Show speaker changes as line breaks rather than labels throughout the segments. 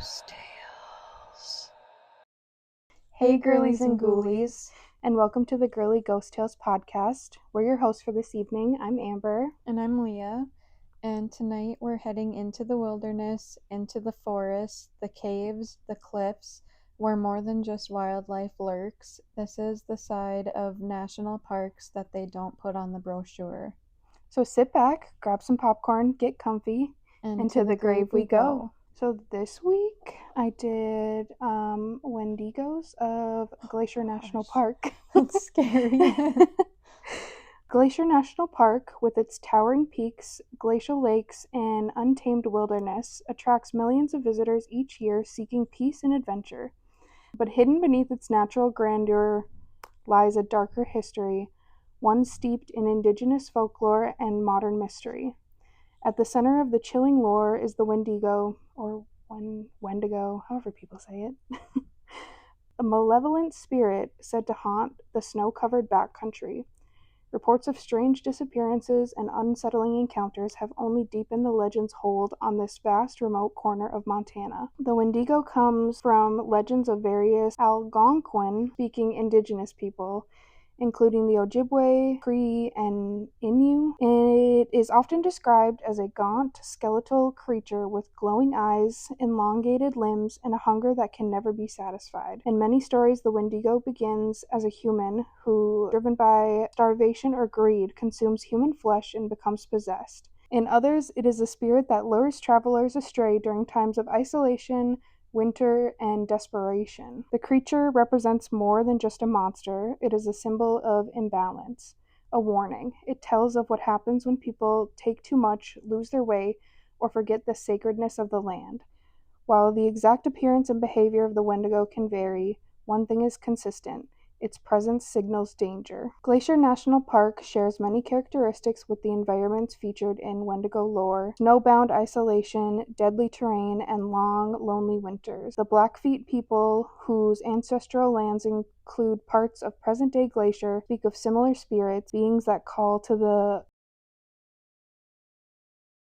Ghost Tales.
Hey girlies and ghoulies, and welcome to the Girly Ghost Tales podcast. We're your hosts for this evening. I'm Amber.
And I'm Leah. And tonight we're heading into the wilderness, into the forest, the caves, the cliffs, where more than just wildlife lurks. This is the side of national parks that they don't put on the brochure.
So sit back, grab some popcorn, get comfy, and to the grave we go. So this week I did Wendigos of Glacier National Park.
That's scary.
Glacier National Park, with its towering peaks, glacial lakes, and untamed wilderness, attracts millions of visitors each year seeking peace and adventure. But hidden beneath its natural grandeur lies a darker history, one steeped in indigenous folklore and modern mystery. At the center of the chilling lore is the Wendigo, or Wendigo, however people say it. A malevolent spirit said to haunt the snow-covered backcountry. Reports of strange disappearances and unsettling encounters have only deepened the legend's hold on this vast, remote corner of Montana. The Wendigo comes from legends of various Algonquin-speaking indigenous people, including the Ojibwe, Cree, and Innu. It is often described as a gaunt, skeletal creature with glowing eyes, elongated limbs, and a hunger that can never be satisfied. In many stories, the Wendigo begins as a human who, driven by starvation or greed, consumes human flesh and becomes possessed. In others, it is a spirit that lures travelers astray during times of isolation, winter, and desperation. The creature represents more than just a monster. It is a symbol of imbalance, a warning. It tells of what happens when people take too much, lose their way, or forget the sacredness of the land. While the exact appearance and behavior of the Wendigo can vary, one thing is consistent. Its presence signals danger. Glacier National Park shares many characteristics with the environments featured in Wendigo lore: snowbound isolation, deadly terrain, and long, lonely winters. The Blackfeet people, whose ancestral lands include parts of present-day Glacier, speak of similar spirits, beings that call to the...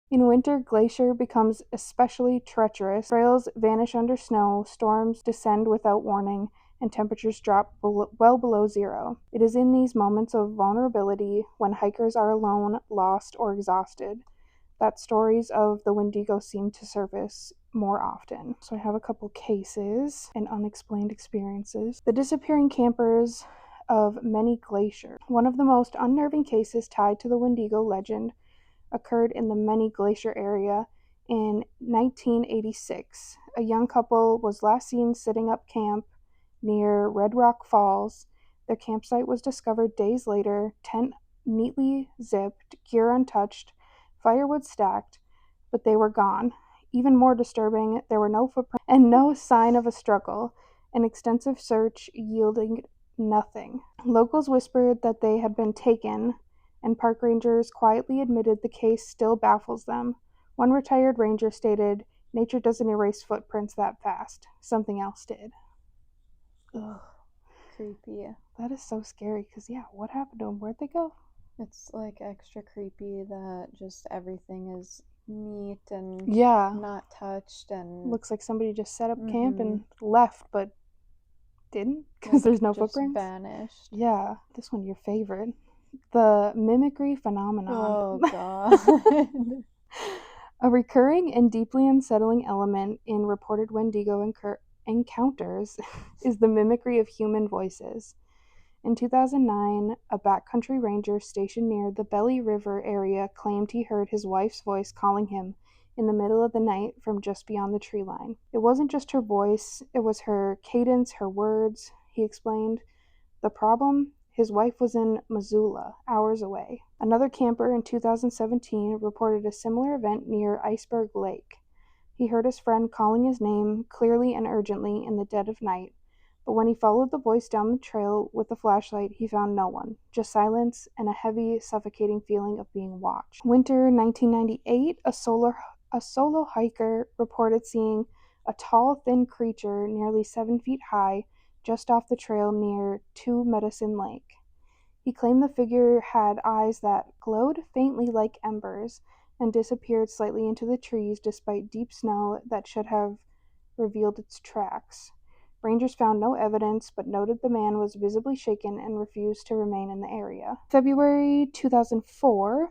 In winter, Glacier becomes especially treacherous. Trails vanish under snow, storms descend without warning, and temperatures drop well below zero. It is in these moments of vulnerability, when hikers are alone, lost, or exhausted, that stories of the Wendigo seem to surface more often. So I have a couple cases and unexplained experiences. The disappearing campers of Many Glacier. One of the most unnerving cases tied to the Wendigo legend occurred in the Many Glacier area in 1986. A young couple was last seen setting up camp near Red Rock Falls. Their campsite was discovered days later, tent neatly zipped, gear untouched, firewood stacked, but they were gone. Even more disturbing, there were no footprints and no sign of a struggle, an extensive search yielding nothing. Locals whispered that they had been taken, and park rangers quietly admitted the case still baffles them. One retired ranger stated, "Nature doesn't erase footprints that fast. Something else did." Ugh.
Creepy.
That is so scary, because, yeah, what happened to them? Where'd they go?
It's like extra creepy that just everything is neat and
Yeah.
not touched, and
Looks like somebody just set up camp and left, but didn't, because there's no
just
footprints.
vanished.
Yeah. This one, your favorite. The mimicry phenomenon.
Oh god.
A recurring and deeply unsettling element in reported Wendigo encounters is the mimicry of human voices. In 2009, a backcountry ranger stationed near the Belly River area claimed he heard his wife's voice calling him in the middle of the night from just beyond the tree line. It wasn't just her voice, it was her cadence, her words, he explained. The problem? His wife was in Missoula, hours away. Another camper in 2017 reported a similar event near Iceberg Lake. He heard his friend calling his name clearly and urgently in the dead of night, but when he followed the voice down the trail with a flashlight, he found no one, just silence and a heavy, suffocating feeling of being watched. Winter 1998, a solo hiker reported seeing a tall, thin creature nearly 7 feet high just off the trail near Two Medicine Lake. He claimed the figure had eyes that glowed faintly like embers and disappeared slightly into the trees despite deep snow that should have revealed its tracks. Rangers found no evidence but noted the man was visibly shaken and refused to remain in the area. February 2004,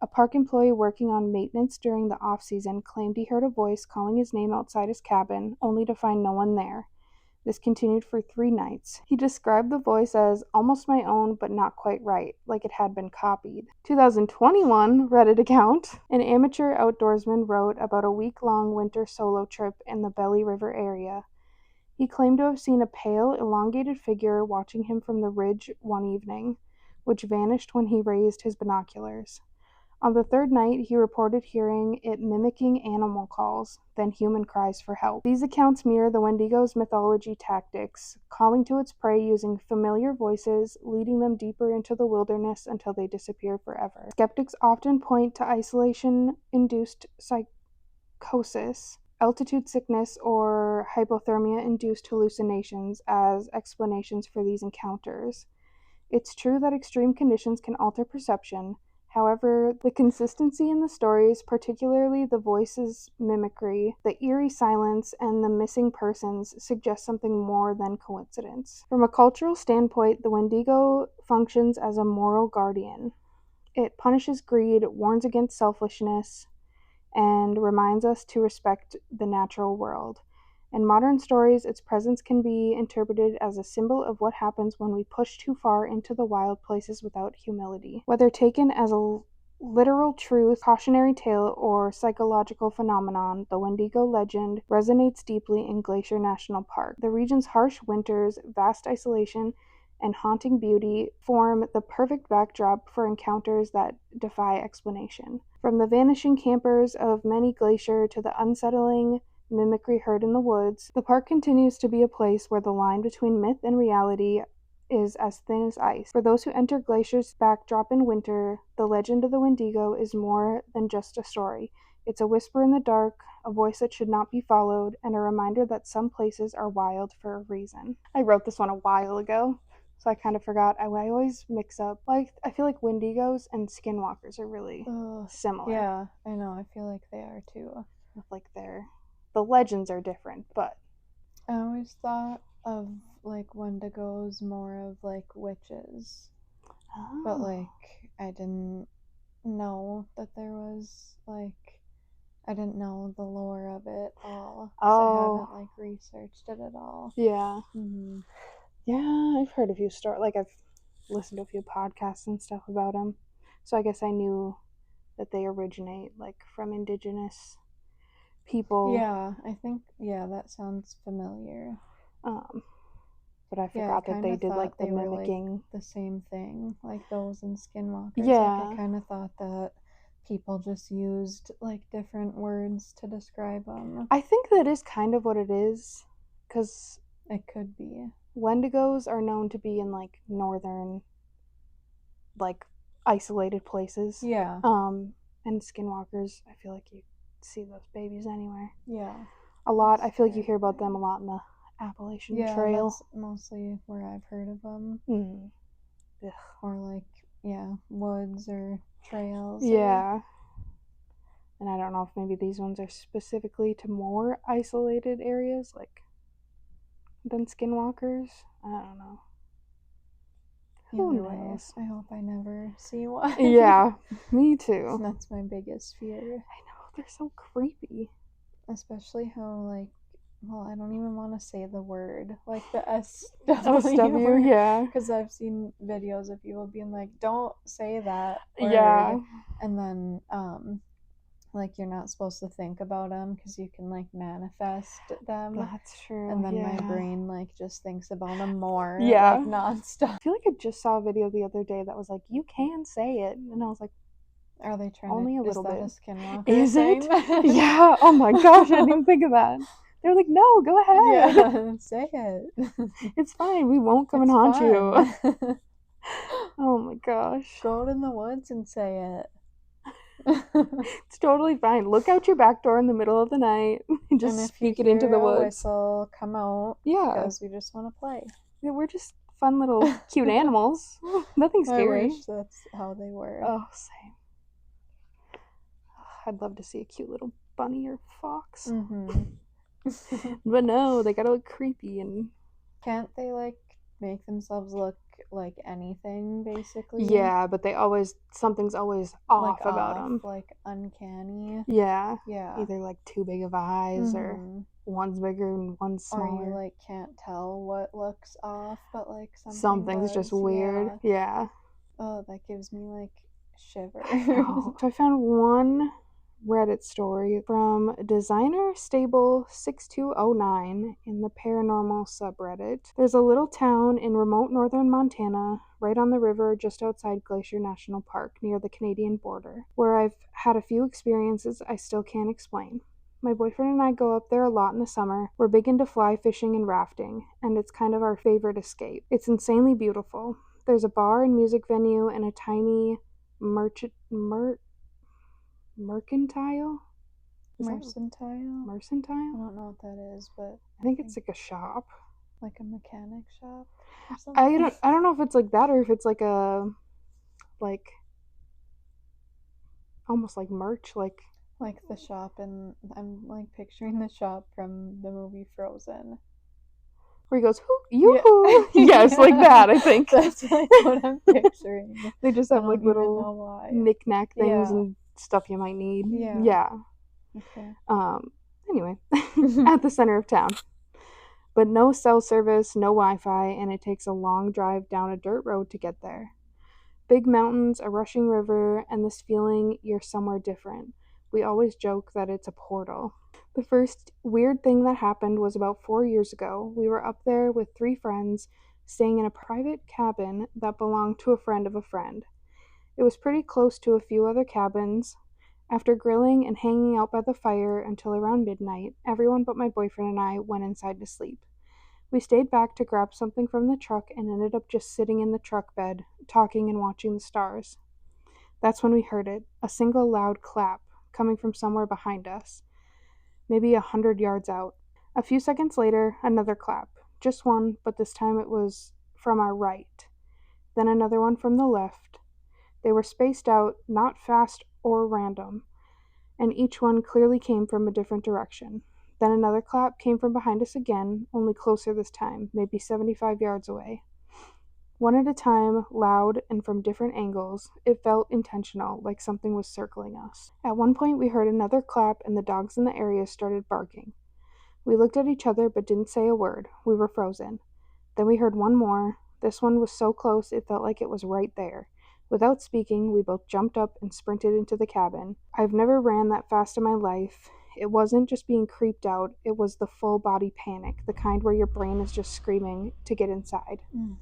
a park employee working on maintenance during the off-season claimed he heard a voice calling his name outside his cabin, only to find no one there. This continued for 3 nights. He described the voice as almost my own, but not quite right, like it had been copied. 2021 Reddit account. An amateur outdoorsman wrote about a week-long winter solo trip in the Belly River area. He claimed to have seen a pale, elongated figure watching him from the ridge one evening, which vanished when he raised his binoculars. On the 3rd night, he reported hearing it mimicking animal calls, then human cries for help. These accounts mirror the Wendigo's mythology tactics, calling to its prey using familiar voices, leading them deeper into the wilderness until they disappear forever. Skeptics often point to isolation-induced psychosis, altitude sickness, or hypothermia-induced hallucinations as explanations for these encounters. It's true that extreme conditions can alter perception. However, the consistency in the stories, particularly the voices' mimicry, the eerie silence, and the missing persons, suggest something more than coincidence. From a cultural standpoint, the Wendigo functions as a moral guardian. It punishes greed, warns against selfishness, and reminds us to respect the natural world. In modern stories, its presence can be interpreted as a symbol of what happens when we push too far into the wild places without humility. Whether taken as a literal truth, cautionary tale, or psychological phenomenon, the Wendigo legend resonates deeply in Glacier National Park. The region's harsh winters, vast isolation, and haunting beauty form the perfect backdrop for encounters that defy explanation. From the vanishing campers of many Glacier to the unsettling mimicry heard in the woods, the park continues to be a place where the line between myth and reality is as thin as ice. For those who enter Glacier's backdrop in winter, the legend of the Wendigo is more than just a story. It's a whisper in the dark, a voice that should not be followed, and a reminder that some places are wild for a reason. I wrote this one a while ago, so I kind of forgot. I always mix up, like, I feel like Wendigos and Skinwalkers are really similar.
Yeah, I know. I feel like they are too.
Like the legends are different, but
I always thought of like Wendigos more of like witches. But like I didn't know that there was like I didn't know the lore of it all. I haven't like researched it at all.
Yeah.
Mm-hmm.
Yeah, I've heard a few stories. Like I've listened to a few podcasts and stuff about them. So I guess I knew that they originate like from indigenous people.
Yeah, I think that sounds familiar.
But I forgot that they did like the
they
mimicking.
were, like, the same thing, like those and Skinwalkers.
Yeah.
Like I kind of thought that people just used like different words to describe them.
I think that is kind of what it is, because
it could be.
Wendigos are known to be in like northern, like isolated places.
Yeah.
And Skinwalkers, I feel like you see those babies anywhere.
Yeah.
A lot. I feel like you hear about them a lot in the Appalachian Trail.
Yeah, that's mostly where I've heard of them. Or like, woods or trails.
Yeah. And I don't know if maybe these ones are specifically to more isolated areas, like, than Skinwalkers. I don't know.
Either way, I hope I never see one.
Yeah, me too.
That's my biggest fear.
I know, they're so creepy.
Especially how, like, well, I don't even want to say the word, like the SW,
yeah.
Because I've seen videos of people being like, don't say that word.
Yeah.
And then, like, you're not supposed to think about them because you can, like, manifest them.
That's true.
And then my brain, like, just thinks about them more,
yeah,
like, nonstop.
I feel like I just saw a video the other day that was like, you can say it. And I was like,
are they trying
only
to,
a little bit.
Is that a Skinwalker
is
thing?
It? Yeah. Oh my gosh, I didn't even think of that. They're like, no, go ahead.
Yeah, say it.
It's fine. We won't come and haunt you. Oh my gosh.
Go out in the woods and say it.
It's totally fine. Look out your back door in the middle of the night and just speak it into the woods.
Whistle, come out.
Yeah.
Because we just want to play.
Yeah, we're just fun little cute animals. Nothing scary.
I wish that's how they were.
Oh, same. I'd love to see a cute little bunny or fox.
Mm-hmm.
But no, they gotta look creepy and
Can't they like make themselves look like anything basically?
yeah, but something's always
Like
off about
off,
them.
like uncanny.
Yeah,
Yeah.
either like too big of eyes or
Mm-hmm.
one's bigger and one's
Or you
smaller.
like can't tell what looks off, but like something
Something's just
does.
weird.
Yeah.
Yeah.
Oh, that gives me like
I
shivers.
know. So I found one Reddit story from designer stable 6209 in the paranormal subreddit. There's a little town in remote northern Montana, right on the river just outside Glacier National Park near the Canadian border, where I've had a few experiences I still can't explain. My boyfriend and I go up there a lot in the summer. We're big into fly fishing and rafting, and it's kind of our favorite escape. It's insanely beautiful. There's a bar and music venue and a tiny merchant mercantile. Is that
Mercantile?
mercantile?
I don't know what that is, but
I think it's like a shop.
like a mechanic shop or
I
something.
don't I don't know if it's like that or if it's like a like almost like merch like
Like the shop, and I'm like picturing the shop from the movie Frozen.
where he goes hoo
Yeah,
yoo-hoo. Yes, like
yeah,
that I think.
that's like what I'm picturing.
They just
I
have like
don't even
little
know why.
knick-knack things
Yeah,
and stuff you might need.
yeah.
Yeah.
Okay.
Anyway, at the center of town. But no cell service, no Wi-Fi, and it takes a long drive down a dirt road to get there. Big mountains, a rushing river, and this feeling you're somewhere different. We always joke that it's a portal. The first weird thing that happened was about 4 years ago. We were up there with three friends, staying in a private cabin that belonged to a friend of a friend. It was pretty close to a few other cabins. After grilling and hanging out by the fire until around midnight, everyone but my boyfriend and I went inside to sleep. We stayed back to grab something from the truck and ended up just sitting in the truck bed, talking and watching the stars. That's when we heard it, a single loud clap, coming from somewhere behind us, maybe 100 yards out. A few seconds later, another clap. Just one, but this time it was from our right. Then another one from the left. They were spaced out, not fast or random, and each one clearly came from a different direction. Then another clap came from behind us again, only closer this time, maybe 75 yards away. One at a time, loud and from different angles, it felt intentional, like something was circling us. At one point, we heard another clap, and the dogs in the area started barking. We looked at each other but didn't say a word. We were frozen. Then we heard one more. This one was so close it felt like it was right there. Without speaking, we both jumped up and sprinted into the cabin. I've never ran that fast in my life. It wasn't just being creeped out, it was the full body panic, the kind where your brain is just screaming to get inside.
Mm.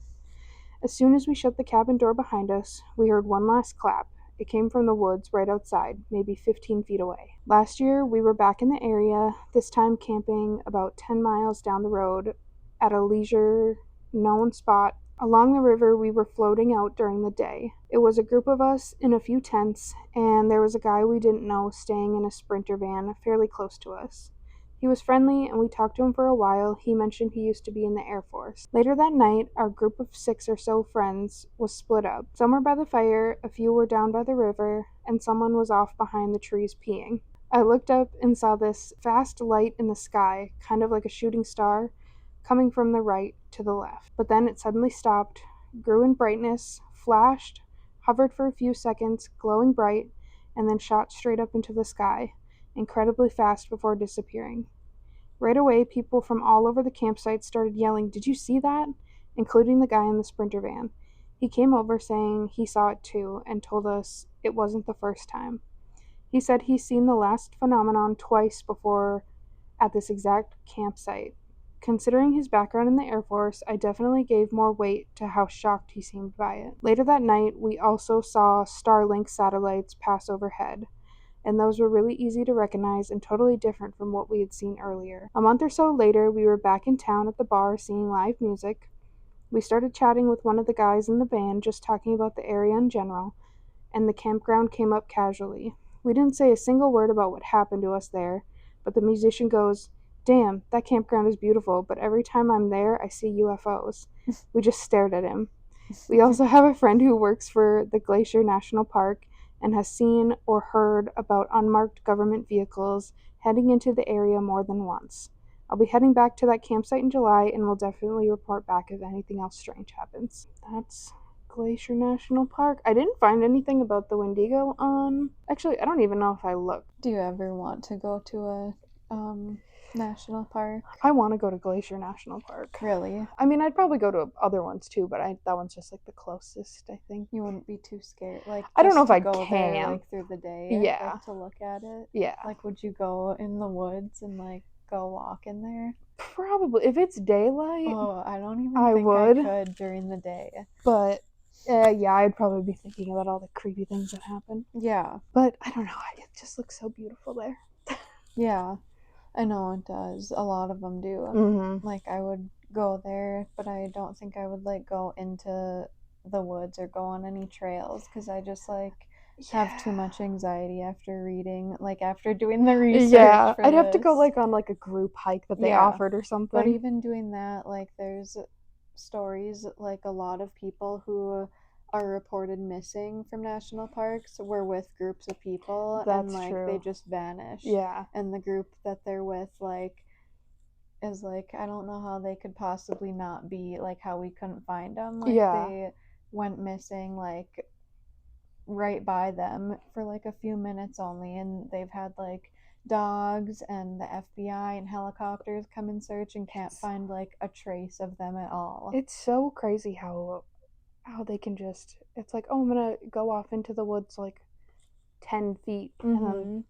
As soon as we shut the cabin door behind us, we heard one last clap. It came from the woods right outside, maybe 15 feet away. Last year, we were back in the area, this time camping about 10 miles down the road at a leisure known spot. Along the river, we were floating out during the day. It was a group of us in a few tents, and there was a guy we didn't know staying in a sprinter van fairly close to us. He was friendly, and we talked to him for a while. He mentioned he used to be in the Air Force. Later that night, our group of 6 or so friends was split up. Some were by the fire, a few were down by the river, and someone was off behind the trees peeing. I looked up and saw this fast light in the sky, kind of like a shooting star, coming from the right to the left. But then it suddenly stopped, grew in brightness, flashed, hovered for a few seconds, glowing bright, and then shot straight up into the sky, incredibly fast before disappearing. Right away, people from all over the campsite started yelling, "Did you see that?" including the guy in the sprinter van. He came over saying he saw it too and told us it wasn't the first time. He said he's seen the last phenomenon twice before at this exact campsite. Considering his background in the Air Force, I definitely gave more weight to how shocked he seemed by it. Later that night, we also saw Starlink satellites pass overhead, and those were really easy to recognize and totally different from what we had seen earlier. A month or so later, we were back in town at the bar seeing live music. We started chatting with one of the guys in the band, just talking about the area in general, and the campground came up casually. We didn't say a single word about what happened to us there, but the musician goes, "Damn, that campground is beautiful, but every time I'm there, I see UFOs." We just stared at him. We also have a friend who works for the Glacier National Park and has seen or heard about unmarked government vehicles heading into the area more than once. I'll be heading back to that campsite in July and will definitely report back if anything else strange happens. That's Glacier National Park. I didn't find anything about the Wendigo on. Actually, I don't even know if I looked.
Do you ever want to go to a national park?
I want to go to Glacier National Park.
Really?
I mean, I'd probably go to other ones too, but that one's just like the closest, I think.
You wouldn't be too scared, like
I don't
just
know if
to
I
go
can.
there like through the day,
Yeah.
like to look at it.
Yeah.
Like, would you go in the woods and like go walk in there?
Probably. If it's daylight,
Oh, I don't even
I
think
would.
I could during the day.
But yeah, I'd probably be thinking about all the creepy things that happen.
Yeah.
But I don't know. It just looks so beautiful there.
Yeah. I know it does. A lot of them do.
Mm-hmm.
Like, I would go there, but I don't think I would like go into the woods or go on any trails because I just like have too much anxiety after reading, like after doing the research.
Yeah,
for
I'd have to go
this.
like on like a group hike that they
Yeah.
offered or something.
But even doing that, like there's stories, like a lot of people who are reported missing from national parks were with groups of people and
That's
like
true.
they just vanish.
Yeah.
And the group that they're with like is like, I don't know how they could possibly not be, like how we couldn't find them. Like
Yeah.
they went missing like right by them for like a few minutes only, and they've had like dogs and the FBI and helicopters come and search and can't find like a trace of them at all.
It's so crazy how they can just, it's like, oh, I'm gonna go off into the woods like 10 feet and then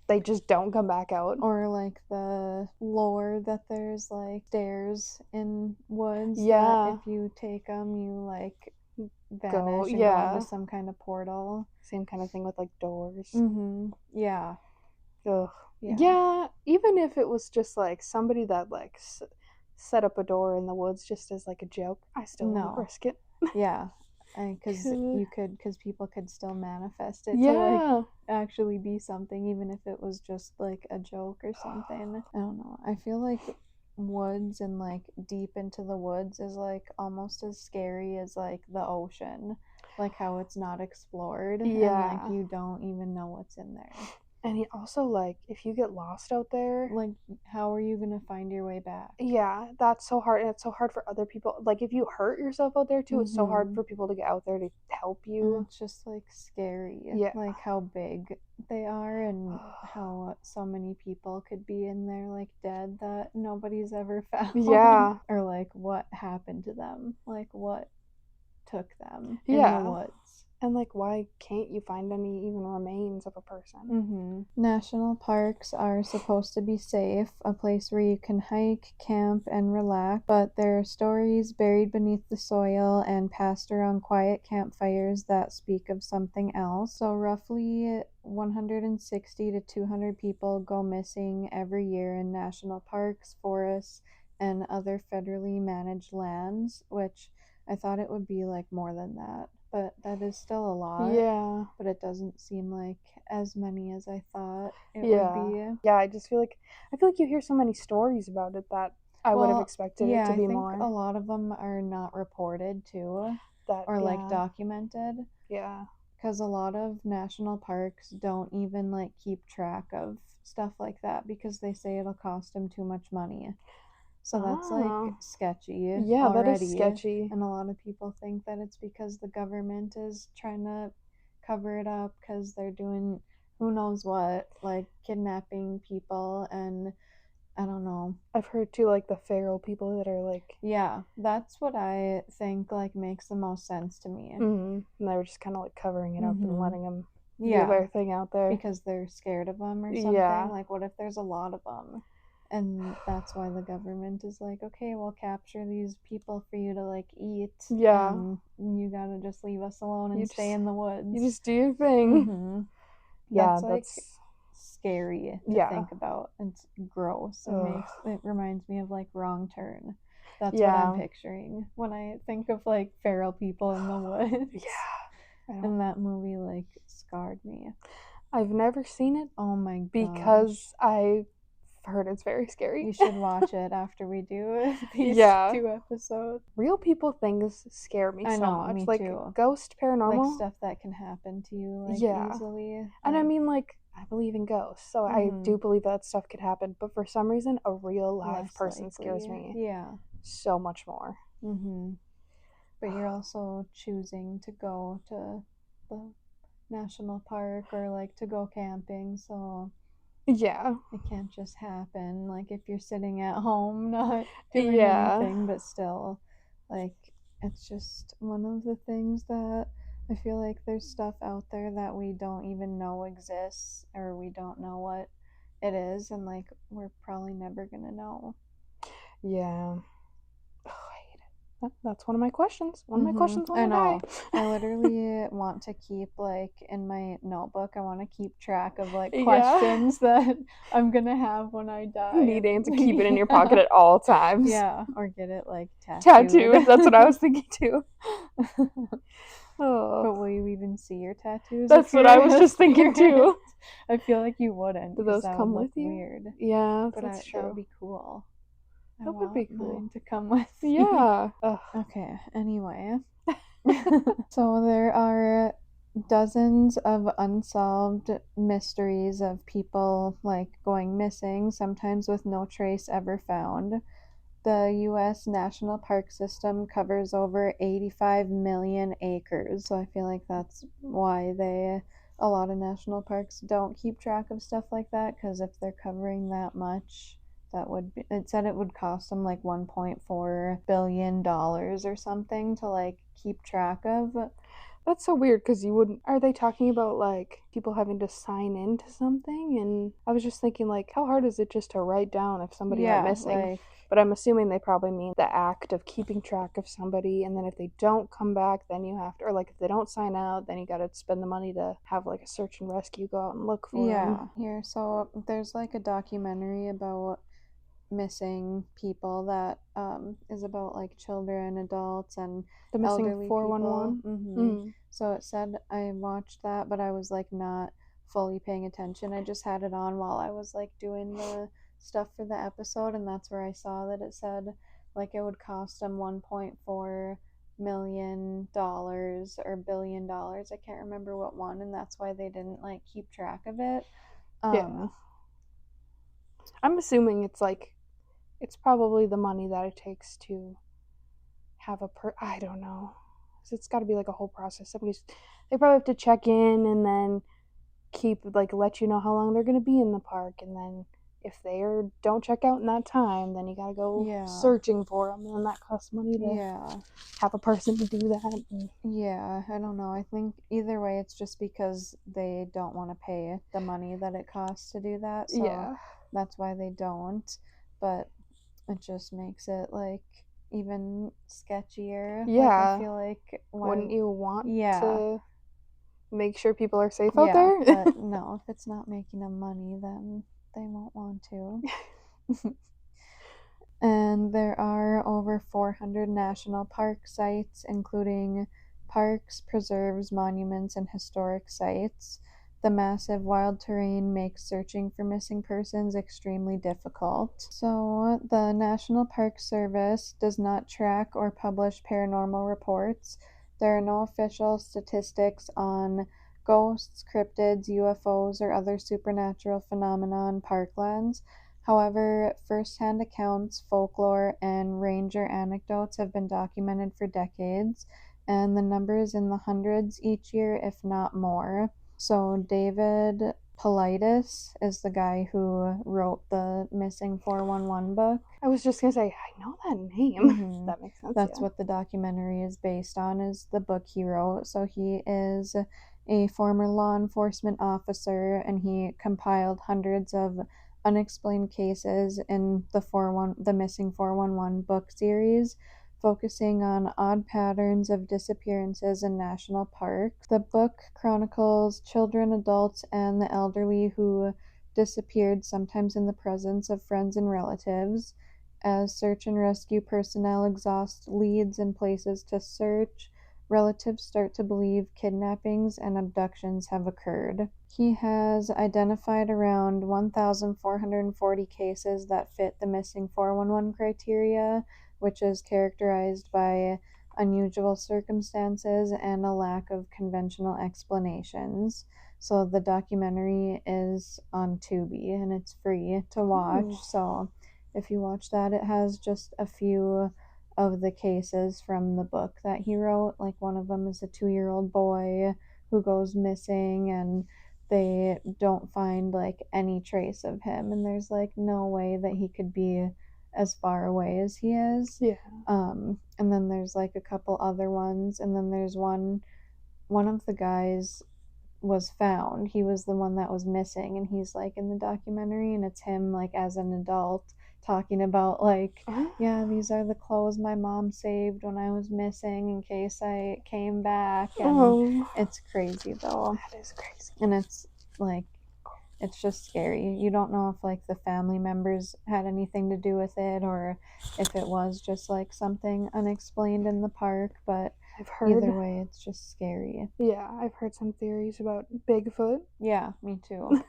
they just don't come back out.
Or like the lore that there's like stairs in woods
Yeah.
that if you take them you like vanish and go into some kind of portal.
Same kind of thing with like doors.
Yeah.
Ugh. Yeah, even if it was just like somebody that like set up a door in the woods just as like a joke, I still wouldn't risk it.
Yeah, because people could still manifest it to like actually be something, even if it was just like a joke or something. I don't know. I feel like woods and like deep into the woods is like almost as scary as like the ocean, like how it's not explored and like you don't even know what's in there.
And also, like, if you get lost out there,
like, how are you gonna find your way back?
Yeah, that's so hard, and it's so hard for other people. Like, if you hurt yourself out there too, it's so hard for people to get out there to help you.
And it's just like scary.
Yeah,
like how big they are and how so many people could be in there like dead that nobody's ever found.
Yeah,
or like what happened to them? Like what took them in the woods?
And like, why can't you find any even remains of a person?
National parks are supposed to be safe, a place where you can hike, camp, and relax, but there are stories buried beneath the soil and passed around quiet campfires that speak of something else. So roughly 160 to 200 people go missing every year in national parks, forests, and other federally managed lands, which I thought it would be like more than that, but that is still a lot.
Yeah.
But it doesn't seem like as many as I thought it would be.
Yeah, I feel like you hear so many stories about it that I would have expected it to be more.
I think a lot of them are not reported too, or like documented.
Yeah.
Because a lot of national parks don't even like keep track of stuff like that because they say it'll cost them too much money. So that's like sketchy.
Yeah,
already.
that is sketchy.
And a lot of people think that it's because the government is trying to cover it up because they're doing who knows what, like kidnapping people, and I don't know.
I've heard too, like the feral people that are like.
Yeah, that's what I think like makes the most sense to me.
And they were just kind of like covering it up and letting them do their thing out there
because they're scared of them or something. Like, what if there's a lot of them? And that's why the government is like, okay, we'll capture these people for you to like eat.
Yeah.
And you gotta just leave us alone and stay in the woods.
You just do your thing.
That's like scary to think about. It's gross. It reminds me of like Wrong Turn. That's what I'm picturing when I think of like feral people in the woods.
Yeah.
And that movie like scarred me.
I've never seen it.
Oh my god.
Because I heard it's very scary.
You should watch it after we do these 2 episodes.
Real people things scare me so much.
Me
like
too.
Ghost, paranormal.
Like stuff that can happen to you like easily.
And I mean, like, I believe in ghosts, so I do believe that stuff could happen. But for some reason, a real live
Less
person
likely.
scares me
Yeah.
so much more.
But you're also choosing to go to the national park or like to go camping, so
Yeah.
it can't just happen. Like if you're sitting at home not doing
Yeah.
anything, but still, like it's just one of the things that I feel like there's stuff out there that we don't even know exists or we don't know what it is, and like we're probably never gonna know.
Yeah. Oh, I hate it. That's one of my questions. One of my questions when
I
I
know.
die.
I literally want to keep like in my notebook. I want to keep track of like
Yeah.
questions that I'm gonna have when I die.
Need
and,
answer. Keep it in your pocket at all times.
Yeah, or get it like
Tattooed. That's what I was thinking too. Oh.
But will you even see your tattoos?
That's
if
what
you're
I was
a
just thinking
spirit?
too.
I feel like you wouldn't,
Do
because
those
that
come
would look
with you?
weird.
Yeah,
But
that's
that would
true.
be cool. I
That would be
want
cool.
mine to come with me.
Yeah.
Okay. Anyway, so there are dozens of unsolved mysteries of people like going missing, sometimes with no trace ever found. The U.S. National Park System covers over 85 million acres, so I feel like that's why a lot of national parks don't keep track of stuff like that, because if they're covering that much, it said it would cost them like $1.4 billion or something to like keep track of.
That's so weird because you wouldn't. Are they talking about like people having to sign into something? And I was just thinking, like, how hard is it just to write down if somebody went missing?
Like,
but I'm assuming they probably mean the act of keeping track of somebody, and then if they don't come back, then you have to, or like if they don't sign out, then you got to spend the money to have like a search and rescue go out and look for them.
Here, so there's like a documentary about missing people that is about like children, adults, and
The missing
elderly people.
411.
So it said I watched that, but I was like not fully paying attention. I just had it on while I was like doing the stuff for the episode, and that's where I saw that it said like it would cost them $1.4 million or $1 billion. I can't remember what one, and that's why they didn't like keep track of it.
Yeah. I'm assuming it's probably the money that it takes to have I don't know. It's got to be like a whole process. They probably have to check in and then let you know how long they're going to be in the park, and then if they don't check out in that time, then you got to go searching for them, and then that costs money to have a person to do that.
Yeah, I don't know. I think either way, it's just because they don't want to pay the money that it costs to do that. So that's why they don't. But it just makes it like even sketchier.
Yeah.
Like I feel like
wouldn't you want to make sure people are safe out
there?
there?
But no, if it's not making them money, then they won't want to. And there are over 400 national park sites, including parks, preserves, monuments, and historic sites. The massive wild terrain makes searching for missing persons extremely difficult. So, the National Park Service does not track or publish paranormal reports. There are no official statistics on ghosts, cryptids, UFOs, or other supernatural phenomena in parklands. However, first-hand accounts, folklore, and ranger anecdotes have been documented for decades, and the number is in the hundreds each year, if not more. So David Paulides is the guy who wrote the Missing 411 book.
I was just going to say, I know that name. That makes sense.
That's what the documentary is based on, is the book he wrote. So he is a former law enforcement officer, and he compiled hundreds of unexplained cases in the Missing 411 book series, focusing on odd patterns of disappearances in national parks. The book chronicles children, adults, and the elderly who disappeared, sometimes in the presence of friends and relatives. As search and rescue personnel exhaust leads and places to search, relatives start to believe kidnappings and abductions have occurred. He has identified around 1,440 cases that fit the Missing 411 criteria, which is characterized by unusual circumstances and a lack of conventional explanations. So the documentary is on Tubi and it's free to watch.
Ooh.
So if you watch that, it has just a few of the cases from the book that he wrote. Like one of them is a 2-year-old boy who goes missing and they don't find like any trace of him, and there's like no way that he could be as far away as he is.
Yeah.
And then there's like a couple other ones, and then there's one of the guys was found. He was the one that was missing, and he's like in the documentary, and it's him like as an adult talking about like,
Oh.
yeah, these are the clothes my mom saved when I was missing in case I came back. And
Oh.
it's crazy though.
That is crazy.
And it's like, it's just scary. You don't know if like the family members had anything to do with it or if it was just like something unexplained in the park, but
I've heard.
either way, it's just scary.
Yeah, I've heard some theories about Bigfoot.
Yeah, me too.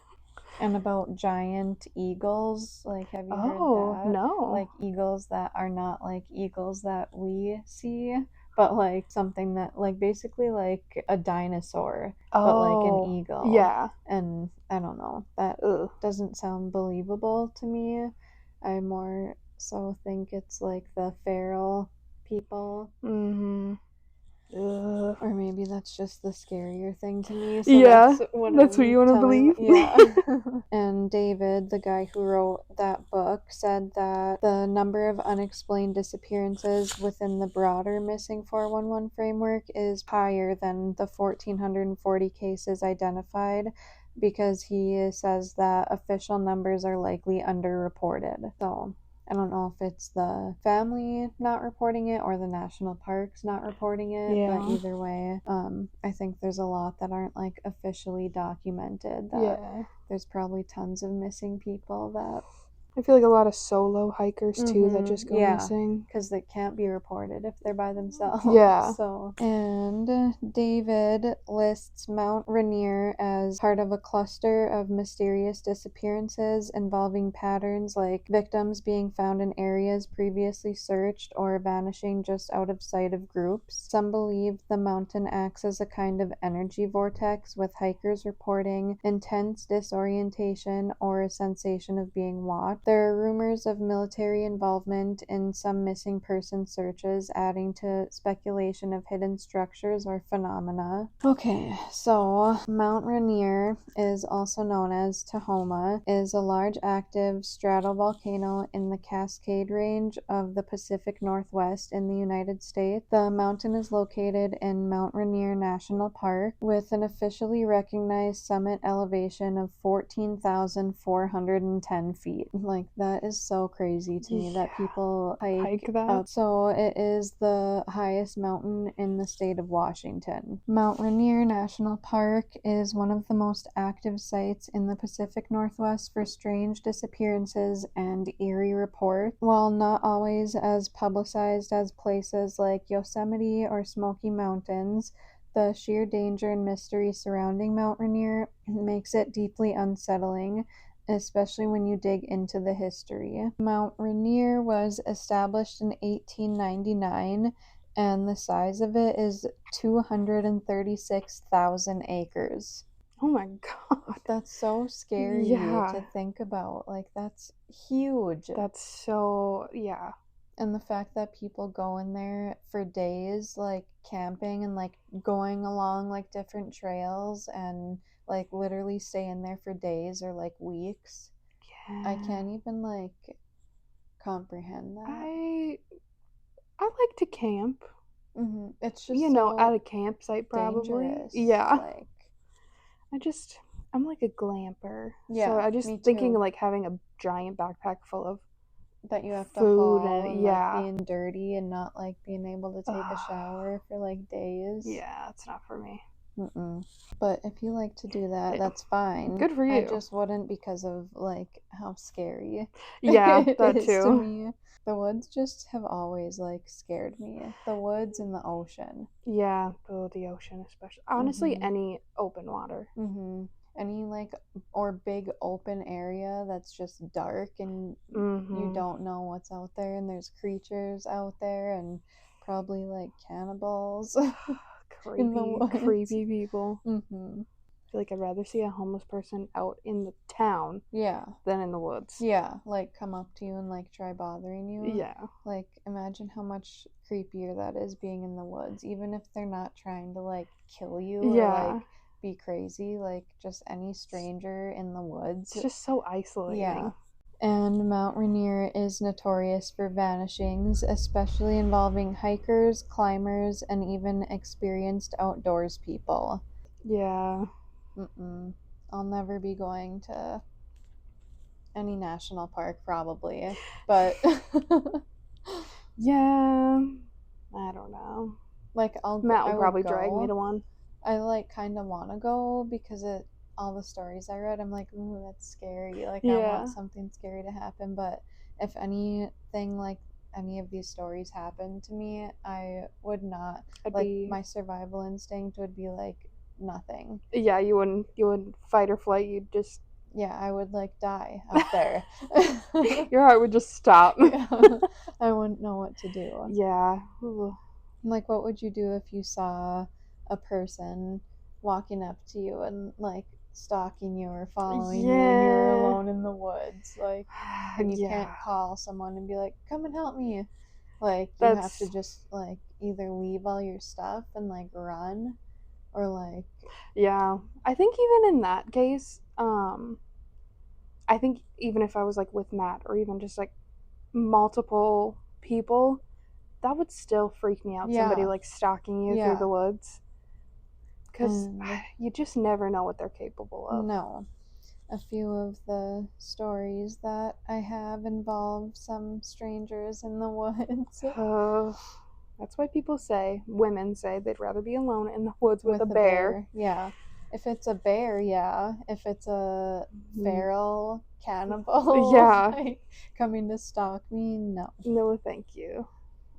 And about giant eagles. Like, have you heard
Oh,
that?
no.
Like eagles that are not like eagles that we see, but like something that like basically like a dinosaur, but like an
Oh,
eagle.
yeah.
And I don't know. That
Ugh.
doesn't sound believable to me. I more so think it's like the feral people.
Mm-hmm. Ugh.
Or maybe that's just the scarier thing to me. So
Yeah,
that's what
that's what
I'm
you want to
telling.
believe?
Yeah. And David, the guy who wrote that book, said that the number of unexplained disappearances within the broader missing 411 framework is higher than the 1,440 cases identified, because he says that official numbers are likely underreported. So I don't know if it's the family not reporting it or the national parks not reporting it,
Yeah.
but either way, I think there's a lot that aren't like officially documented. That
Yeah.
there's probably tons of missing people that
I feel like a lot of solo hikers too that just go missing.
because they can't be reported if they're by themselves.
Yeah.
So, and David lists Mount Rainier as part of a cluster of mysterious disappearances involving patterns like victims being found in areas previously searched or vanishing just out of sight of groups. Some believe the mountain acts as a kind of energy vortex, with hikers reporting intense disorientation or a sensation of being watched. There are rumors of military involvement in some missing person searches, adding to speculation of hidden structures or phenomena. Okay, so Mount Rainier is also known as Tahoma, is a large active stratovolcano in the Cascade Range of the Pacific Northwest in the United States. The mountain is located in Mount Rainier National Park with an officially recognized summit elevation of 14,410 feet. Like, that is so crazy to me that people hike
that.
up. So it is the highest mountain in the state of Washington. Mount Rainier National Park is one of the most active sites in the Pacific Northwest for strange disappearances and eerie reports. While not always as publicized as places like Yosemite or Smoky Mountains, the sheer danger and mystery surrounding Mount Rainier makes it deeply unsettling, especially when you dig into the history. Mount Rainier was established in 1899, and the size of it is 236,000 acres.
Oh my god.
That's so scary to think about. Like, that's huge.
That's so, yeah.
And the fact that people go in there for days, like camping and like going along like different trails and like literally stay in there for days or like weeks.
Yeah.
I can't even like comprehend that.
I like to camp.
It's just
So
so
at a campsite probably.
dangerous.
Yeah.
Like,
I'm like a glamper.
yeah,
So I just
me
thinking
too.
like having a giant backpack full of
That you have to
food
haul
and
and
yeah.
like being dirty and not like being able to take a shower for like days.
Yeah, that's not for me.
But if you like to do that, that's fine.
Good for you.
I just wouldn't, because of like how scary
Yeah,
it
that
is to
too.
me. The woods just have always like scared me. The woods and the ocean.
Yeah, the ocean especially. Honestly, any open water.
Any like or big open area that's just dark and you don't know what's out there, and there's creatures out there and probably like cannibals in the woods.
Creepy people. I feel like I'd rather see a homeless person out in the town
Yeah.
than in the woods.
Yeah, like come up to you and like try bothering you.
Yeah.
Like imagine how much creepier that is being in the woods, even if they're not trying to like kill you or
Yeah.
like be crazy, like just any stranger in the woods.
It's just so isolating.
Yeah. And Mount Rainier is notorious for vanishings, especially involving hikers, climbers, and even experienced outdoors people.
Yeah.
I'll never be going to any national park, probably, but
Yeah. I don't know.
like
Matt
I
will
would
probably drag me
go.
to one.
I like kind of want to go because all the stories I read, I'm like, ooh, that's scary. Like I
Yeah.
want something scary to happen, but if anything like any of these stories happened to me, I would not my survival instinct would be like nothing.
Yeah, you wouldn't fight or flight, you'd just
I would like die out there.
Your heart would just stop.
Yeah. I wouldn't know what to do.
Yeah.
Like, what would you do if you saw a person walking up to you and like stalking you or following you and you're alone in the woods, like, and you can't call someone and be like, come and help me? Like, you have to just like either leave all your stuff and like run or like.
Yeah. I think even in that case, I think even if I was like with Matt or even just like multiple people, that would still freak me out. Somebody like stalking you through the woods. Because you just never know what they're capable of.
No. A few of the stories that I have involve some strangers in the woods.
That's why women say they'd rather be alone in the woods with a bear.
Yeah. If it's a bear, yeah. If it's a feral cannibal, like, coming to stalk me, no.
No, thank you.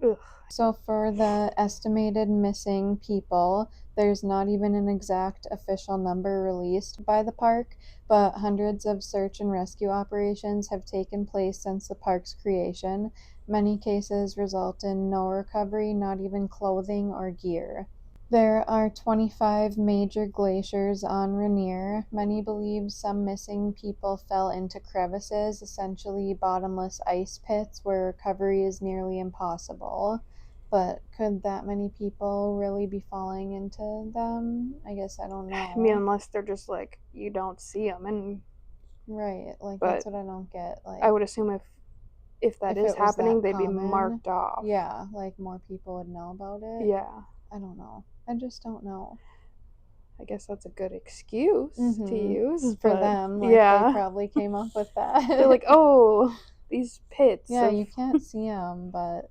Ugh.
So for the estimated missing people, there's not even an exact official number released by the park, but hundreds of search and rescue operations have taken place since the park's creation. Many cases result in no recovery, not even clothing or gear. There are 25 major glaciers on Rainier. Many believe some missing people fell into crevices, essentially bottomless ice pits where recovery is nearly impossible. But could that many people really be falling into them? I guess I don't know.
I mean, unless they're just like, you don't see them. And
right, like that's what I don't get. Like,
I would assume if that is happening, they'd be marked off.
Yeah, like more people would know about it.
Yeah.
I don't know. I just don't know.
I guess that's a good excuse to use
for them. Like, they probably came up with that.
They're like, oh, these pits.
Yeah, you can't see them, but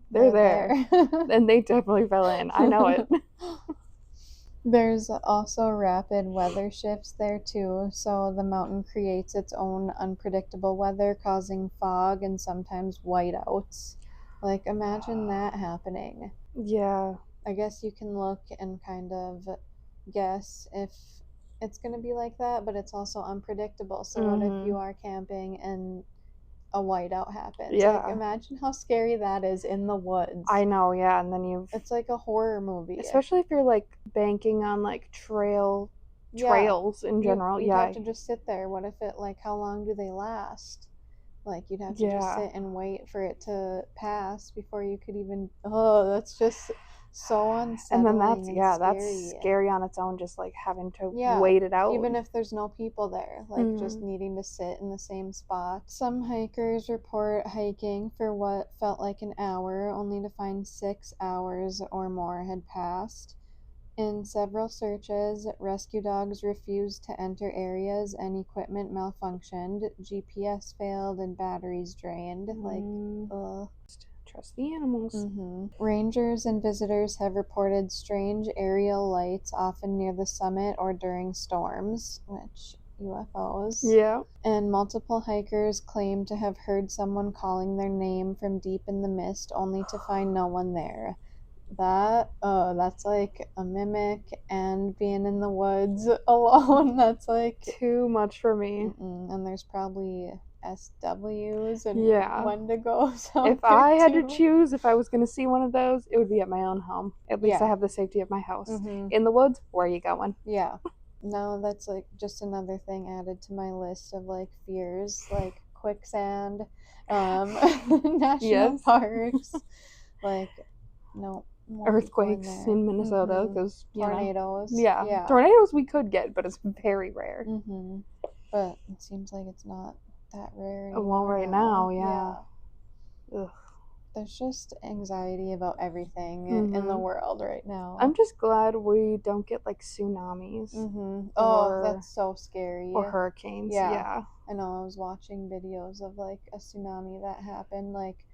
they're there. And they definitely fell in. I know it.
There's also rapid weather shifts there too, so the mountain creates its own unpredictable weather, causing fog and sometimes whiteouts. Like, imagine that happening.
Yeah.
I guess you can look and kind of guess if it's going to be like that, but it's also unpredictable. So what if you are camping and a whiteout happens?
Yeah.
Like, imagine how scary that is in the woods.
I know, yeah, and then
it's like a horror movie.
Especially if you're like banking on like trails in general.
You'd have to just sit there. What if it, like, how long do they last? Like, you'd have to just sit and wait for it to pass before you could even. Oh, that's just so unsettling.
And then that's scary on its own, just like having to wait it out.
Even if there's no people there, like just needing to sit in the same spot. Some hikers report hiking for what felt like an hour, only to find 6 hours or more had passed. In several searches, rescue dogs refused to enter areas and equipment malfunctioned, GPS failed, and batteries drained.
Trust the animals.
Rangers and visitors have reported strange aerial lights, often near the summit or during storms, which UFOs.
Yeah.
And multiple hikers claim to have heard someone calling their name from deep in the mist, only to find no one there. That's like a mimic, and being in the woods alone, that's like
too much for me.
And there's probably SWs and Wendigos out
if
there
I had
too.
to choose if I was going to see one of those, it would be at my own home. At least I have the safety of my house. In the woods, where are you going?
Yeah. Now that's like just another thing added to my list of like fears, like quicksand, um, national
Yes.
parks, like no, won't be going
Earthquakes
there.
in Minnesota because,
Tornadoes,
yeah.
yeah.
Tornadoes we could get, but it's very rare.
But it seems like it's not that rare
Well,
anymore
right
now.
now, yeah. Ugh.
There's just anxiety about everything in the
Mm-hmm.
world right now.
I'm just glad we don't get like tsunamis
Oh, that's so scary.
or hurricanes. Yeah.
I know. I was watching videos of like a tsunami that happened. Like,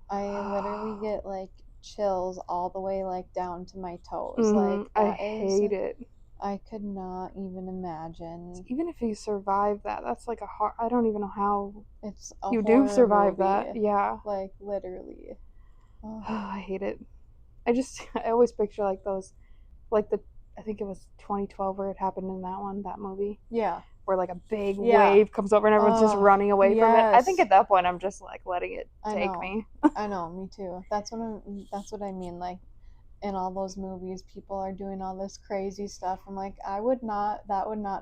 I literally get like chills all the way like down to my toes. Like,
I
that is,
hate it.
I could not even imagine.
Even if you survive that, that's like a hard. I don't even know how
It's a
you do
horror
survive
movie.
that. Yeah.
Like, literally. Oh.
I hate it. I always picture like those, like I think it was 2012 where it happened in that movie.
Yeah.
Where like a big wave comes over and everyone's just running away from it. I think at that point I'm just like letting it take me.
I know, me too. That's what I mean. Like, in all those movies, people are doing all this crazy stuff. I'm like, that would not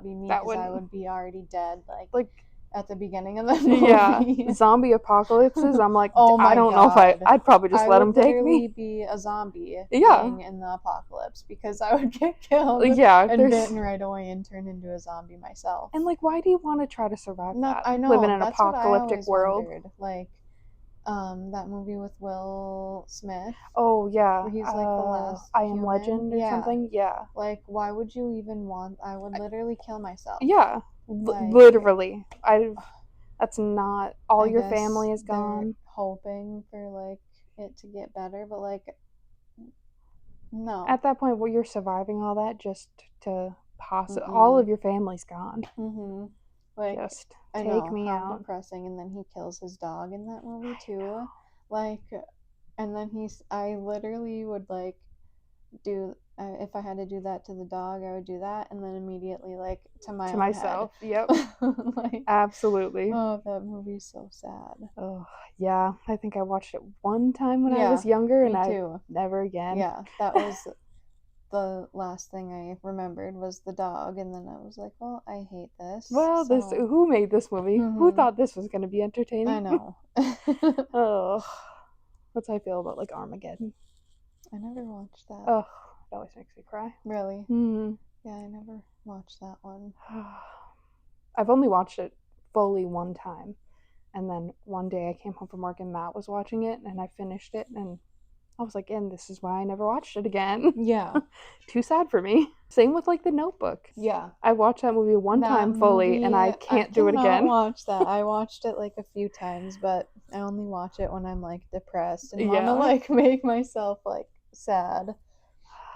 be me because I would be already dead. Like at the beginning of the movie.
Yeah, zombie apocalypses. I'm like,
oh my
I don't
God.
know if I'd probably just let them take me.
I would literally be a zombie being in the apocalypse because I would get killed and bitten right away and turn into a zombie myself.
And like, why do you want to try to survive that?
I know.
Live in an
that's
apocalyptic
what I always
world.
Wondered. Like, that movie with Will Smith.
Oh yeah,
where he's like the last
I Am
human.
Legend or something. Yeah.
Like, why would you even want? I would literally kill myself.
Yeah, literally. That's not all. Your family is gone.
Hoping for like it to get better, but like, no.
At that point, you're surviving all that just to all of your family's gone.
Like,
just take me
how
out.
Depressing. And then he kills his dog in that movie too. Like, and then I literally would like do if I had to do that to the dog, I would do that, and then immediately like to myself.
Head. Yep. Like, absolutely.
Oh, that movie's so sad.
Oh yeah, I think I watched it one time when I was younger, and I never again.
Yeah, that was the last thing I remembered was the dog, and then I was like, well, I hate this.
Well, who made this movie? Who thought this was going to be entertaining?
I know.
Oh, that's how I feel about like Armageddon.
I never watched that.
Oh, it always makes me cry.
Really? Yeah, I never watched that one.
I've only watched it fully one time, and then one day I came home from work and Matt was watching it, and I finished it, and I was like, and this is why I never watched it again.
Yeah.
Too sad for me. Same with like The Notebook.
Yeah.
I watched that movie one time fully, and I can't do it again.
I watch that. I watched it like a few times, but I only watch it when I'm like depressed and want to like make myself like sad.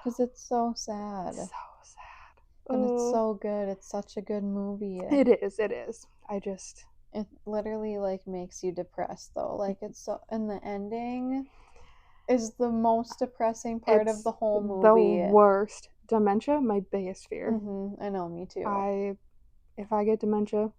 Because it's so sad.
So sad.
And it's so good. It's such a good movie.
It is.
It literally like makes you depressed though. Like, it's so, and the ending is the most depressing part of the whole movie.
The worst. Dementia, my biggest fear.
I know, me too.
If I get dementia,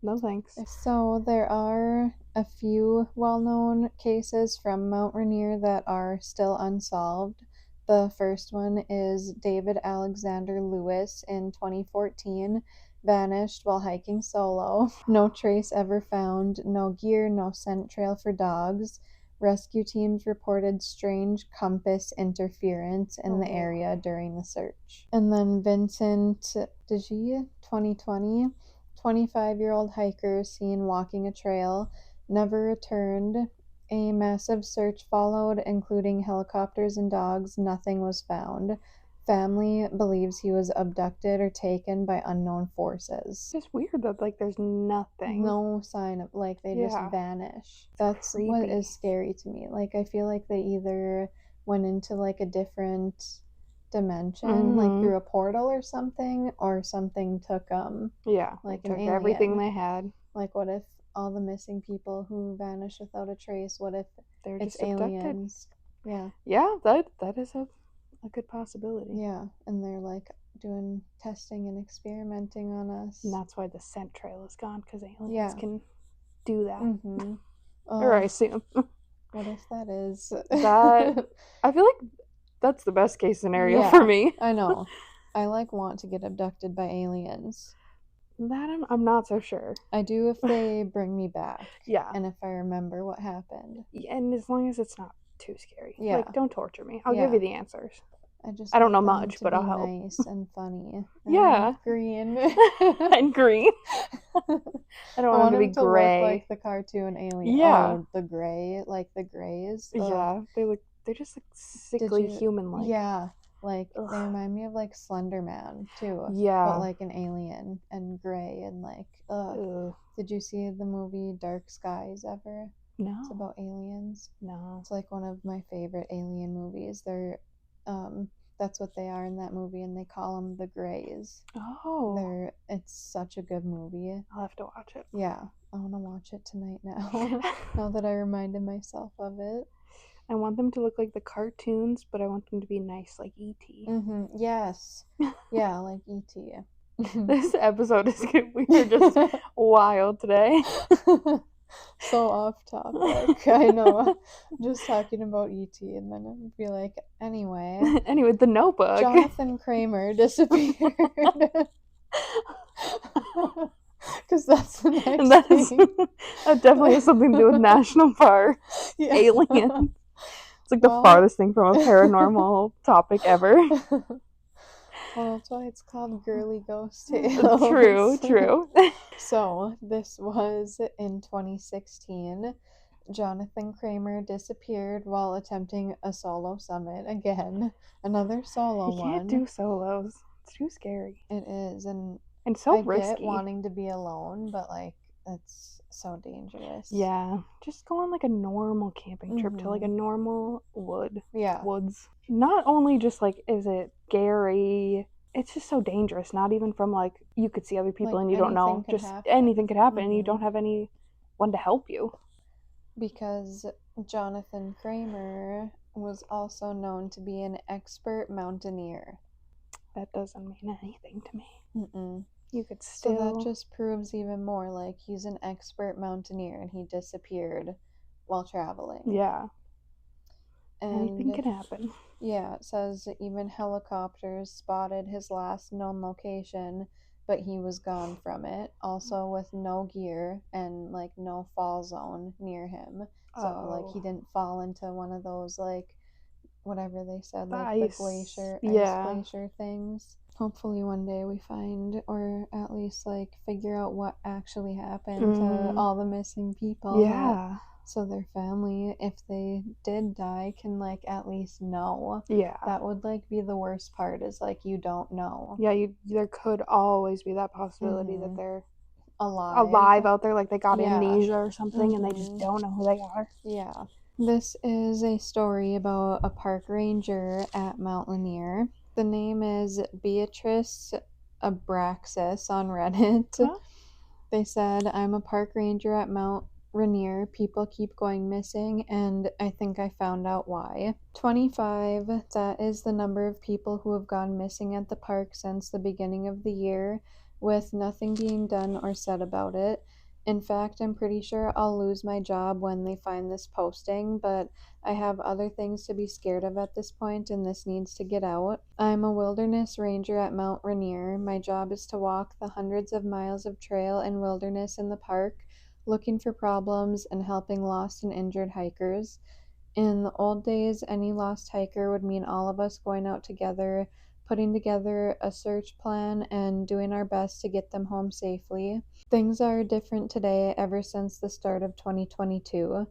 no thanks.
So there are a few well-known cases from Mount Rainier that are still unsolved. The first one is David Alexander Lewis in 2014, vanished while hiking solo. No trace ever found, no gear, no scent trail for dogs. Rescue teams reported strange compass interference in the area during the search. And then Vincent Digi, 2020, 25-year-old hiker seen walking a trail, never returned. A massive search followed, including helicopters and dogs. Nothing was found. Family believes he was abducted or taken by unknown forces.
It's just weird that like there's nothing.
No sign of, like, they just vanish. That's creepy. What is scary to me. Like, I feel like they either went into like a different dimension, like through a portal or something took them.
Yeah,
like
took everything they had.
Like, what if all the missing people who vanish without a trace, what if
they're
it's
just
aliens?
Yeah. Yeah, that is a good possibility.
Yeah, and they're like doing testing and experimenting on us.
And that's why the scent trail is gone, because aliens can do that.
Or
I assume.
What if that is?
That I feel like that's the best case scenario for me.
I know. I like want to get abducted by aliens.
That I'm not so sure.
I do if they bring me back.
Yeah.
And if I remember what happened.
And as long as it's not too scary.
Yeah.
Like, don't torture me. I'll
Yeah.
give you the answers.
I just
I don't know
want them
much,
to
but
be
I'll help.
nice and funny.
Yeah.
And green.
And green. I don't want them to be
them to look
gray.
like the cartoon alien.
Yeah.
Oh, the gray, like the grays.
Yeah, they're just like sickly human-like.
Yeah, like
Ugh.
they remind me of like Slender Man too.
Yeah.
But like an alien and gray and like
Ugh.
Did you see the movie Dark Skies ever?
No.
It's about aliens.
No.
It's like one of my favorite alien movies. They're that's what they are in that movie, and they call them the Greys.
Oh.
It's such a good movie.
I'll have to watch it.
Yeah, I want to watch it tonight now. Now that I reminded myself of it.
I want them to look like the cartoons, but I want them to be nice, like E.T.
Yes. Yeah, like E.T.
This episode is good. We are just wild today.
So off topic. I know. Just talking about E.T. and then it would be like, anyway,
The Notebook.
Jonathan Kramer disappeared. Because that's the next thing.
That definitely has something to do with national parks. Yeah. Aliens. It's like the farthest thing from a paranormal topic ever.
Well, that's why it's called Girly Ghost Tales.
True.
So, this was in 2016. Jonathan Kramer disappeared while attempting a solo summit again. Another solo one.
You can't do solos. It's too scary.
It is, and
so risky.
I get wanting to be alone, but like it's so dangerous.
Yeah, just go on like a normal camping trip to like a normal woods. Not only just like is it scary, it's just so dangerous. Not even from like you could see other people like, and you don't know. Just anything could happen, and you don't have anyone to help you.
Because Jonathan Kramer was also known to be an expert mountaineer.
That doesn't mean anything to me.
Mm-mm.
You could still...
So that just proves even more, like, he's an expert mountaineer and he disappeared while traveling.
Yeah.
And
anything can happen.
Yeah, it says even helicopters spotted his last known location, but he was gone from it. Also with no gear and, like, no fall zone near him. So, like, he didn't fall into one of those, like, whatever they said, like the glacier, ice glacier things. Hopefully one day we find, or at least like figure out what actually happened to all the missing people.
Yeah.
So their family, if they did die, can like at least know.
Yeah.
That would like be the worst part, is like you don't know.
Yeah, there could always be that possibility that they're alive out there, like they got amnesia or something and they just don't know who they are.
Yeah. This is a story about a park ranger at Mount Rainier. The name is Beatrice Abraxas on Reddit. Huh? They said, I'm a park ranger at Mount Rainier. People keep going missing, and I think I found out why. 25, that is the number of people who have gone missing at the park since the beginning of the year, with nothing being done or said about it. In fact, I'm pretty sure I'll lose my job when they find this posting, but I have other things to be scared of at this point, and this needs to get out. I'm a wilderness ranger at Mount Rainier. My job is to walk the hundreds of miles of trail and wilderness in the park, looking for problems and helping lost and injured hikers. In the old days, any lost hiker would mean all of us going out together, putting together a search plan, and doing our best to get them home safely. Things are different today ever since the start of 2022.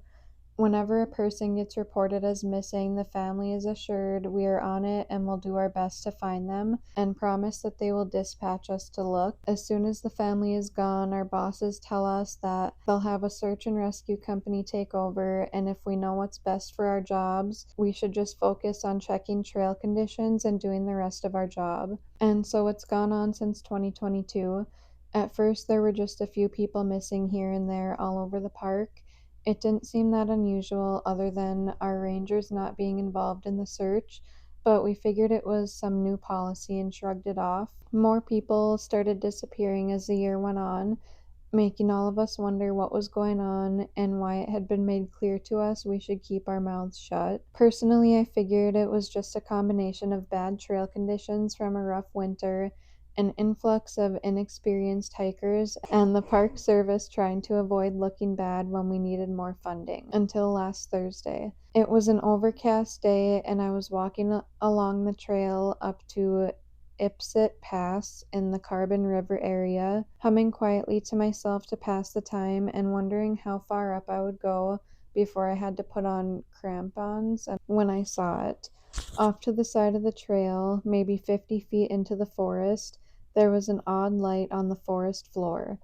Whenever a person gets reported as missing, the family is assured we are on it and will do our best to find them, and promise that they will dispatch us to look. As soon as the family is gone, our bosses tell us that they'll have a search and rescue company take over, and if we know what's best for our jobs, we should just focus on checking trail conditions and doing the rest of our job. And so it's gone on since 2022. At first, there were just a few people missing here and there all over the park. It didn't seem that unusual, other than our rangers not being involved in the search, but we figured it was some new policy and shrugged it off. More people started disappearing as the year went on. making all of us wonder what was going on and why it had been made clear to us we should keep our mouths shut. Personally, I figured it was just a combination of bad trail conditions from a rough winter, an influx of inexperienced hikers, and the park service trying to avoid looking bad when we needed more funding. Until last Thursday. It was an overcast day, and I was walking along the trail up to Ipsit Pass in the Carbon River area, humming quietly to myself to pass the time and wondering how far up I would go before I had to put on crampons. And when I saw it, off to the side of the trail, maybe 50 feet into the forest, there was an odd light on the forest floor.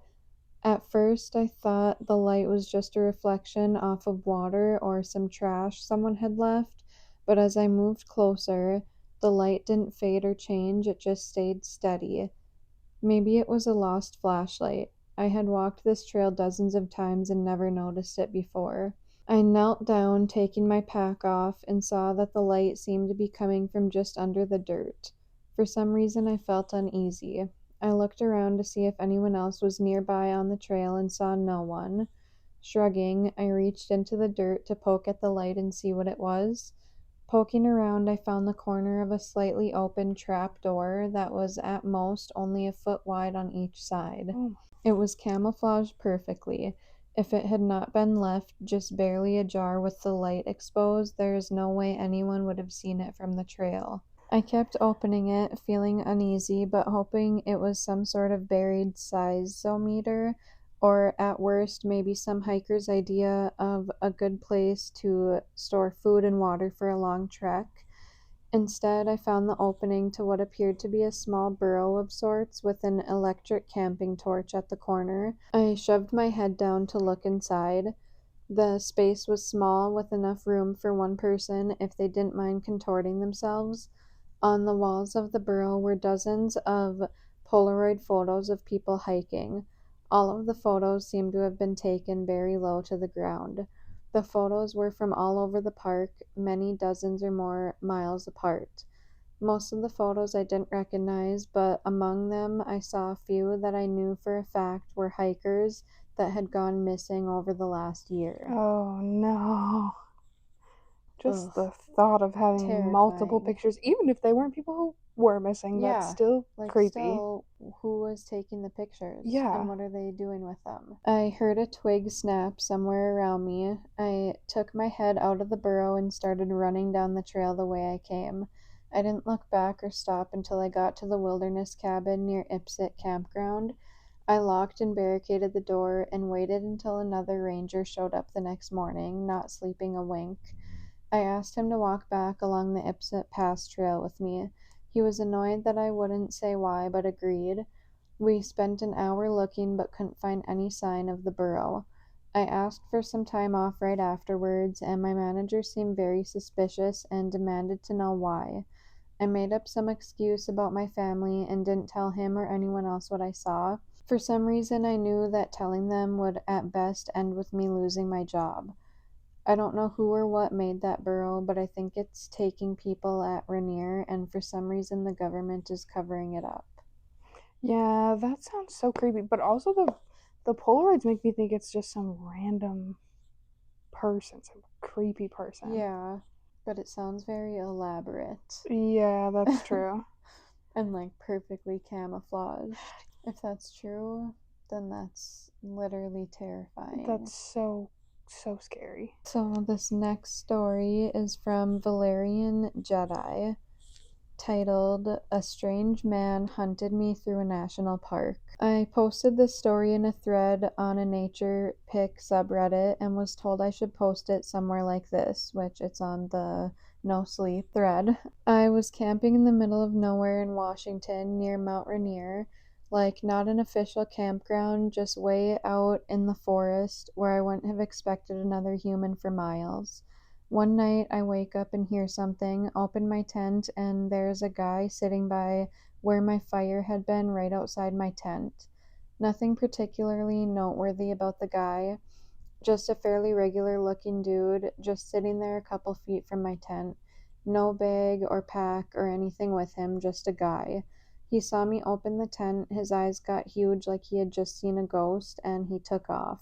At first, I thought the light was just a reflection off of water or some trash someone had left, but as I moved closer, the light didn't fade or change, it just stayed steady. Maybe it was a lost flashlight. I had walked this trail dozens of times and never noticed it before. I knelt down, taking my pack off, and saw that the light seemed to be coming from just under the dirt. For some reason, I felt uneasy. I looked around to see if anyone else was nearby on the trail and saw no one. Shrugging, I reached into the dirt to poke at the light and see what it was. Poking around, I found the corner of a slightly open trap door that was at most only a foot wide on each side.
Oh.
It was camouflaged perfectly. If it had not been left just barely ajar with the light exposed, there is no way anyone would have seen it from the trail. I kept opening it, feeling uneasy, but hoping it was some sort of buried seismometer, or at worst, maybe some hiker's idea of a good place to store food and water for a long trek. Instead, I found the opening to what appeared to be a small burrow of sorts with an electric camping torch at the corner. I shoved my head down to look inside. The space was small, with enough room for one person if they didn't mind contorting themselves. On the walls of the burrow were dozens of Polaroid photos of people hiking. All of the photos seemed to have been taken very low to the ground. The photos were from all over the park, many dozens or more miles apart. Most of the photos I didn't recognize, but among them I saw a few that I knew for a fact were hikers that had gone missing over the last year.
Oh no. Just
Ugh,
the thought of having multiple
terrifying.
pictures, even if they weren't people who were missing, that's
Yeah,
still
like
creepy.
still, who was taking the pictures and
Yeah.
what are they doing with them? I heard a twig snap somewhere around me. I took my head out of the burrow and started running down the trail the way I came. I didn't look back or stop until I got to the wilderness cabin near Ipsit campground. I locked and barricaded the door and waited until another ranger showed up the next morning, not sleeping a wink. I asked him to walk back along the Ipsit Pass trail with me. He was annoyed that I wouldn't say why, but agreed. We spent an hour looking but couldn't find any sign of the burrow. I asked for some time off right afterwards, and my manager seemed very suspicious and demanded to know why. I made up some excuse about my family and didn't tell him or anyone else what I saw. For some reason, I knew that telling them would at best end with me losing my job. I don't know who or what made that burrow, but I think it's taking people at Rainier, and for some reason the government is covering it up.
Yeah, that sounds so creepy. But also the Polaroids make me think it's just some random person, some creepy person.
Yeah, but it sounds very elaborate
Yeah, that's true.
and like perfectly camouflaged. If that's true, then that's literally terrifying.
That's so scary.
So, this next story is from Valerian Jedi, titled "A Strange Man Hunted Me Through a National Park." I posted this story in a thread on a nature pic subreddit and was told I should post it somewhere like this, which it's on the no sleep thread. I was camping in the middle of nowhere in Washington near Mount Rainier, like not an official campground, just way out in the forest where I wouldn't have expected another human for miles. One night I wake up and hear something, open my tent, and there's a guy sitting by where my fire had been right outside my tent. Nothing particularly noteworthy about the guy, just a fairly regular looking dude, just sitting there a couple feet from my tent. No bag or pack or anything with him, just a guy. He saw me open the tent, his eyes got huge like he had just seen a ghost, and he took off.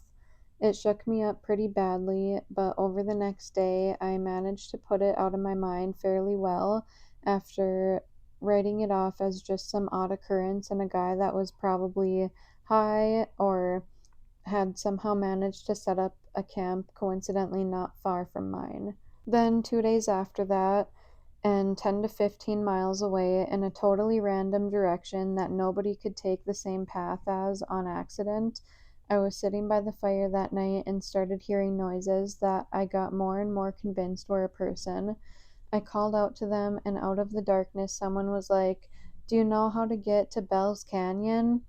It shook me up pretty badly, but over the next day I managed to put it out of my mind fairly well after writing it off as just some odd occurrence and a guy that was probably high or had somehow managed to set up a camp coincidentally not far from mine. Then, 2 days after that, and 10 to 15 miles away in a totally random direction that nobody could take the same path as on accident, I was sitting by the fire that night and started hearing noises that I got more and more convinced were a person. I called out to them, and out of the darkness, someone was like, "Do you know how to get to Bell's Canyon?"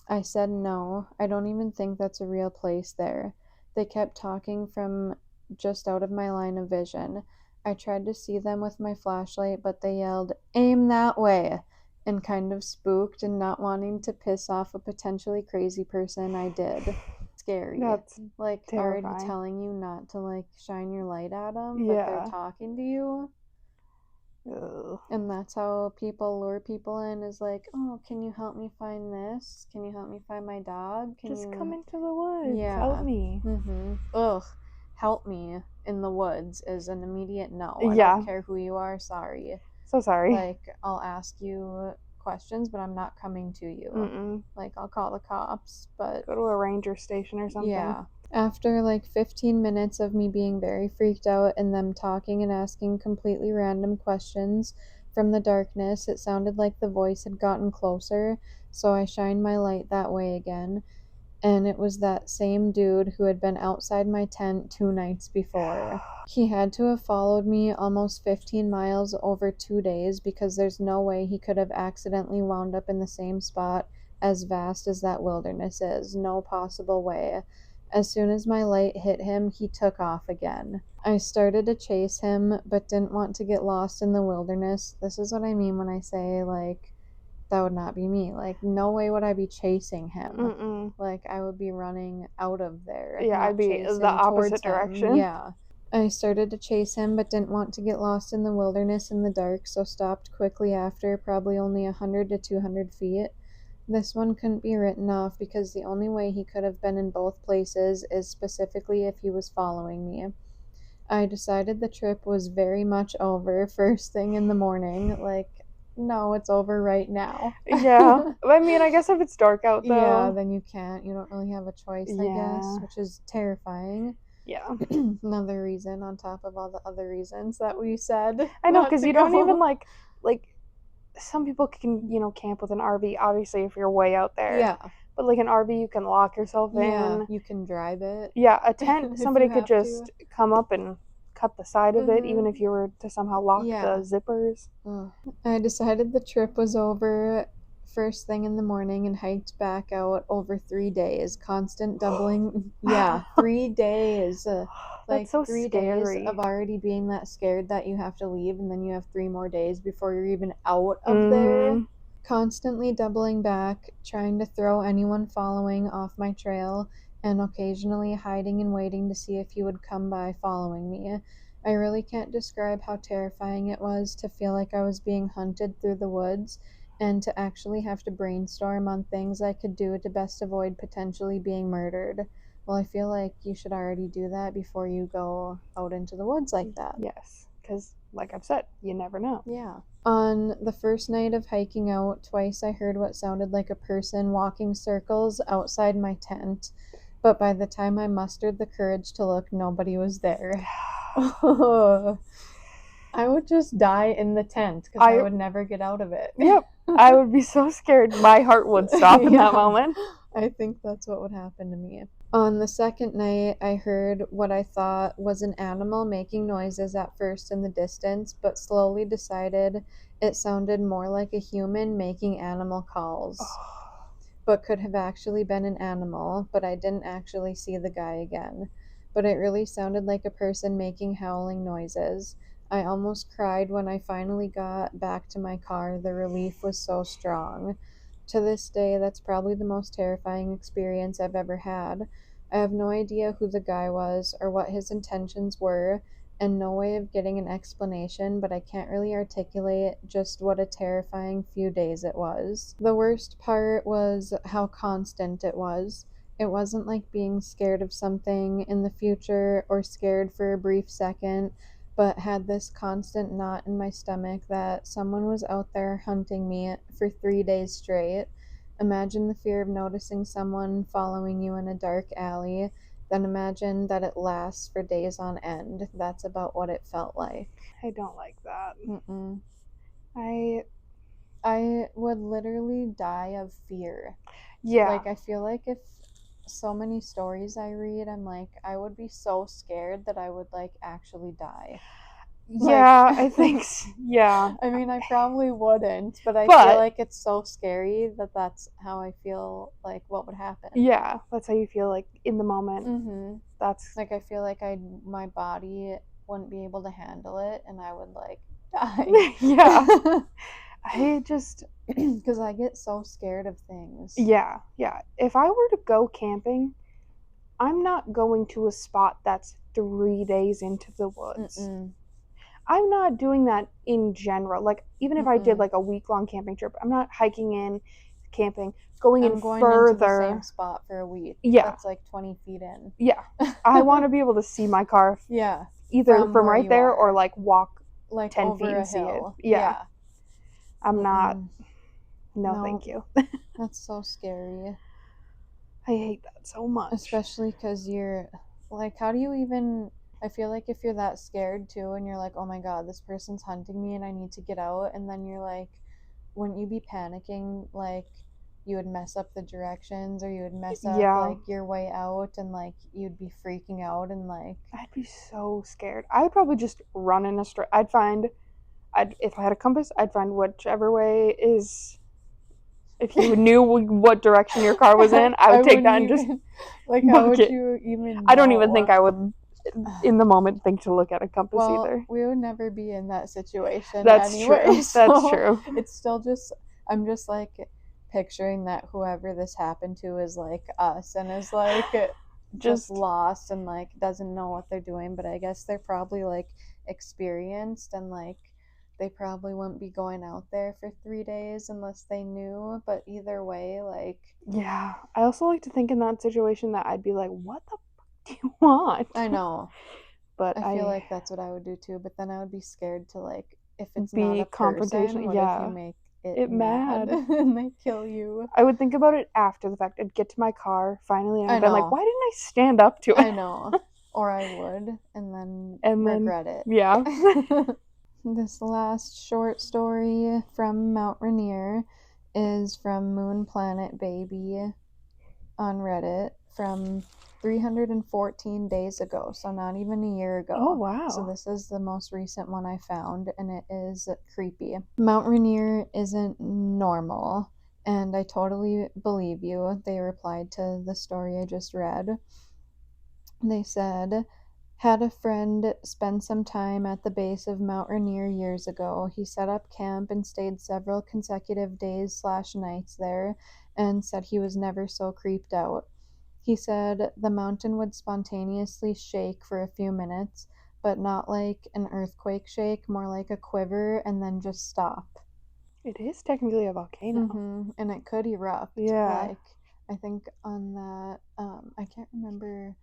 I said no, I don't even think that's a real place there. They kept talking from just out of my line of vision. I tried to see them with my flashlight, but they yelled, "Aim that way!" And kind of spooked and not wanting to piss off a potentially crazy person, I did. Scary.
That's
Like, already
terrifying.
telling you not to, like, shine your light at them, but they're
Yeah.
talking to you.
Ugh.
And that's how people lure people in is like, "Oh, can you help me find this? Can you help me find my dog? Can
Just come
you..."
into the woods. Help
Yeah.
me.
Ugh. Help me in the woods is an immediate no. I don't
Yeah.
care who you are, sorry.
So sorry.
Like, I'll ask you questions, but I'm not coming to you.
Mm-mm.
Like, I'll call the cops, but
Go to a ranger station or something.
yeah. After like 15 minutes of me being very freaked out and them talking and asking completely random questions from the darkness, it sounded like the voice had gotten closer, so I shined my light that way again. And it was that same dude who had been outside my tent 2 nights before. He had to have followed me almost 15 miles over 2 days because there's no way he could have accidentally wound up in the same spot as vast as that wilderness is. No possible way. As soon as my light hit him, he took off again. I started to chase him, but didn't want to get lost in the wilderness. This is what I mean when I say, like, that would not be me. Like, no way would I be chasing him.
Mm-mm.
Like, I would be running out of there,
Yeah, I'd
not
be the
chasing
opposite
towards him.
direction.
Yeah. I started to chase him, but didn't want to get lost in the wilderness in the dark, so stopped quickly after, probably only 100 to 200 feet. This one couldn't be written off because the only way he could have been in both places is specifically if he was following me. I decided the trip was very much over first thing in the morning. Like, no, it's over right now.
Yeah. I mean, I guess if it's dark out though.
Yeah, then you can't. You don't really have a choice, I guess,
Yeah.
which is terrifying.
Yeah.
Another reason on top of all the other reasons that we said
I know,
not
because
to
you don't even
go.
like some people can, camp with an RV, obviously, if you're way out there.
Yeah.
But like an RV, you can lock yourself
Yeah,
in.
you can drive it
Yeah, a tent,
if you
somebody could
have to.
just come up and cut the side of it, even if you were to somehow lock the
Yeah.
zippers.
Ugh. I decided the trip was over first thing in the morning and hiked back out over 3 days. Constant doubling. Yeah, 3 days.
That's
Like
so
3 days
scary.
of already being that scared that you have to leave, and then you have 3 more days before you're even out of there.
Mm-hmm.
Constantly doubling back, trying to throw anyone following off my trail, and occasionally hiding and waiting to see if he would come by following me. I really can't describe how terrifying it was to feel like I was being hunted through the woods and to actually have to brainstorm on things I could do to best avoid potentially being murdered. Well, I feel like you should already do that before you go out into the woods like that.
Yes, because like I've said, you never know.
Yeah. On the first night of hiking out, twice I heard what sounded like a person walking circles outside my tent, but by the time I mustered the courage to look, nobody was there. I would just die in the tent because I would never get out of it.
Yep, I would be so scared. My heart would stop in that moment.
I think that's what would happen to me. On the second night, I heard what I thought was an animal making noises at first in the distance, but slowly decided it sounded more like a human making animal calls, but could have actually been an animal, but I didn't actually see the guy again. But it really sounded like a person making howling noises. I almost cried when I finally got back to my car. The relief was so strong. To this day, that's probably the most terrifying experience I've ever had. I have no idea who the guy was or what his intentions were, and no way of getting an explanation, but I can't really articulate just what a terrifying few days it was. The worst part was how constant it was. It wasn't like being scared of something in the future or scared for a brief second, but had this constant knot in my stomach that someone was out there hunting me for 3 days straight. Imagine the fear of noticing someone following you in a dark alley, then imagine that it lasts for days on end. That's about what it felt like.
I don't like that.
Mm-mm.
I
would literally die of fear.
Yeah.
Like, I feel like if so many stories I read, I'm like, I would be so scared that I would, like, actually die.
Yeah,
Like,
I think yeah.
I mean, I probably wouldn't, but I
But
feel like it's so scary that that's how I feel like what would happen.
yeah, that's how you feel like in the moment.
Mm-hmm.
That's
Like, I feel like my body wouldn't be able to handle it, and I would, like, die.
yeah. I just
because I get so scared of things.
yeah. If I were to go camping, I'm not going to a spot that's 3 days into the woods.
Mm-mm.
I'm not doing that in general. Like, even if I did
Mm-mm.
like a week-long camping trip, I'm not hiking in, camping, going
I'm
in
going
further.
into the same spot for a week.
Yeah.
That's like 20 feet in.
Yeah. I want to be able to see my car
Yeah.
either from
where
right
you
there
are.
or like walk
Like
10
over
feet
a
and see it.
hill.
Yeah. I'm
Mm-mm.
not. No,
No.
thank you.
That's so scary.
I hate that so much.
Especially because you're like, how do you even? I feel like if you're that scared too, and you're like, oh my god, this person's hunting me and I need to get out, and then you're like, wouldn't you be panicking? Like, you would mess up the directions, or you would mess up
Yeah.
like your way out, and like you'd be freaking out, and like,
I'd be so scared. I would probably just run in a straight. If I had a compass, I'd find whichever way is. If you knew what direction your car was in, I would take that and just
like,
book
how would
it.
you even?
I don't even think I would, in the moment, think to look at a compass
Well,
either.
we would never be in that situation
That's
anyway.
true.
So
That's true.
It's still just, I'm just like picturing that whoever this happened to is like us and is like just lost and like doesn't know what they're doing. But I guess they're probably like experienced and like they probably wouldn't be going out there for 3 days unless they knew. But either way, like,
yeah. I also like to think in that situation that I'd be like, what the fuck do you want?
I know.
But
I feel like that's what I would do too, but then I would be scared to like if it's
be
not a person, what
yeah.
if you make it mad and they kill you?
I would think about it after the fact. I'd get to my car finally and
I
I'd be like,
know.
why didn't I stand up to it?
I know. Or I would and then regret it.
Yeah.
This last short story from Mount Rainier is from Moon Planet Baby on Reddit from 314 days ago, so not even a year ago.
Oh, wow.
So this is the most recent one I found, and it is creepy. Mount Rainier isn't normal, and I totally believe you. They replied to the story I just read. They said, had a friend spend some time at the base of Mount Rainier years ago. He set up camp and stayed several consecutive days/nights there and said he was never so creeped out. He said the mountain would spontaneously shake for a few minutes, but not like an earthquake shake, more like a quiver and then just stop.
It is technically a volcano.
Mm-hmm. And it could erupt.
Yeah.
Like, I think on that, I can't remember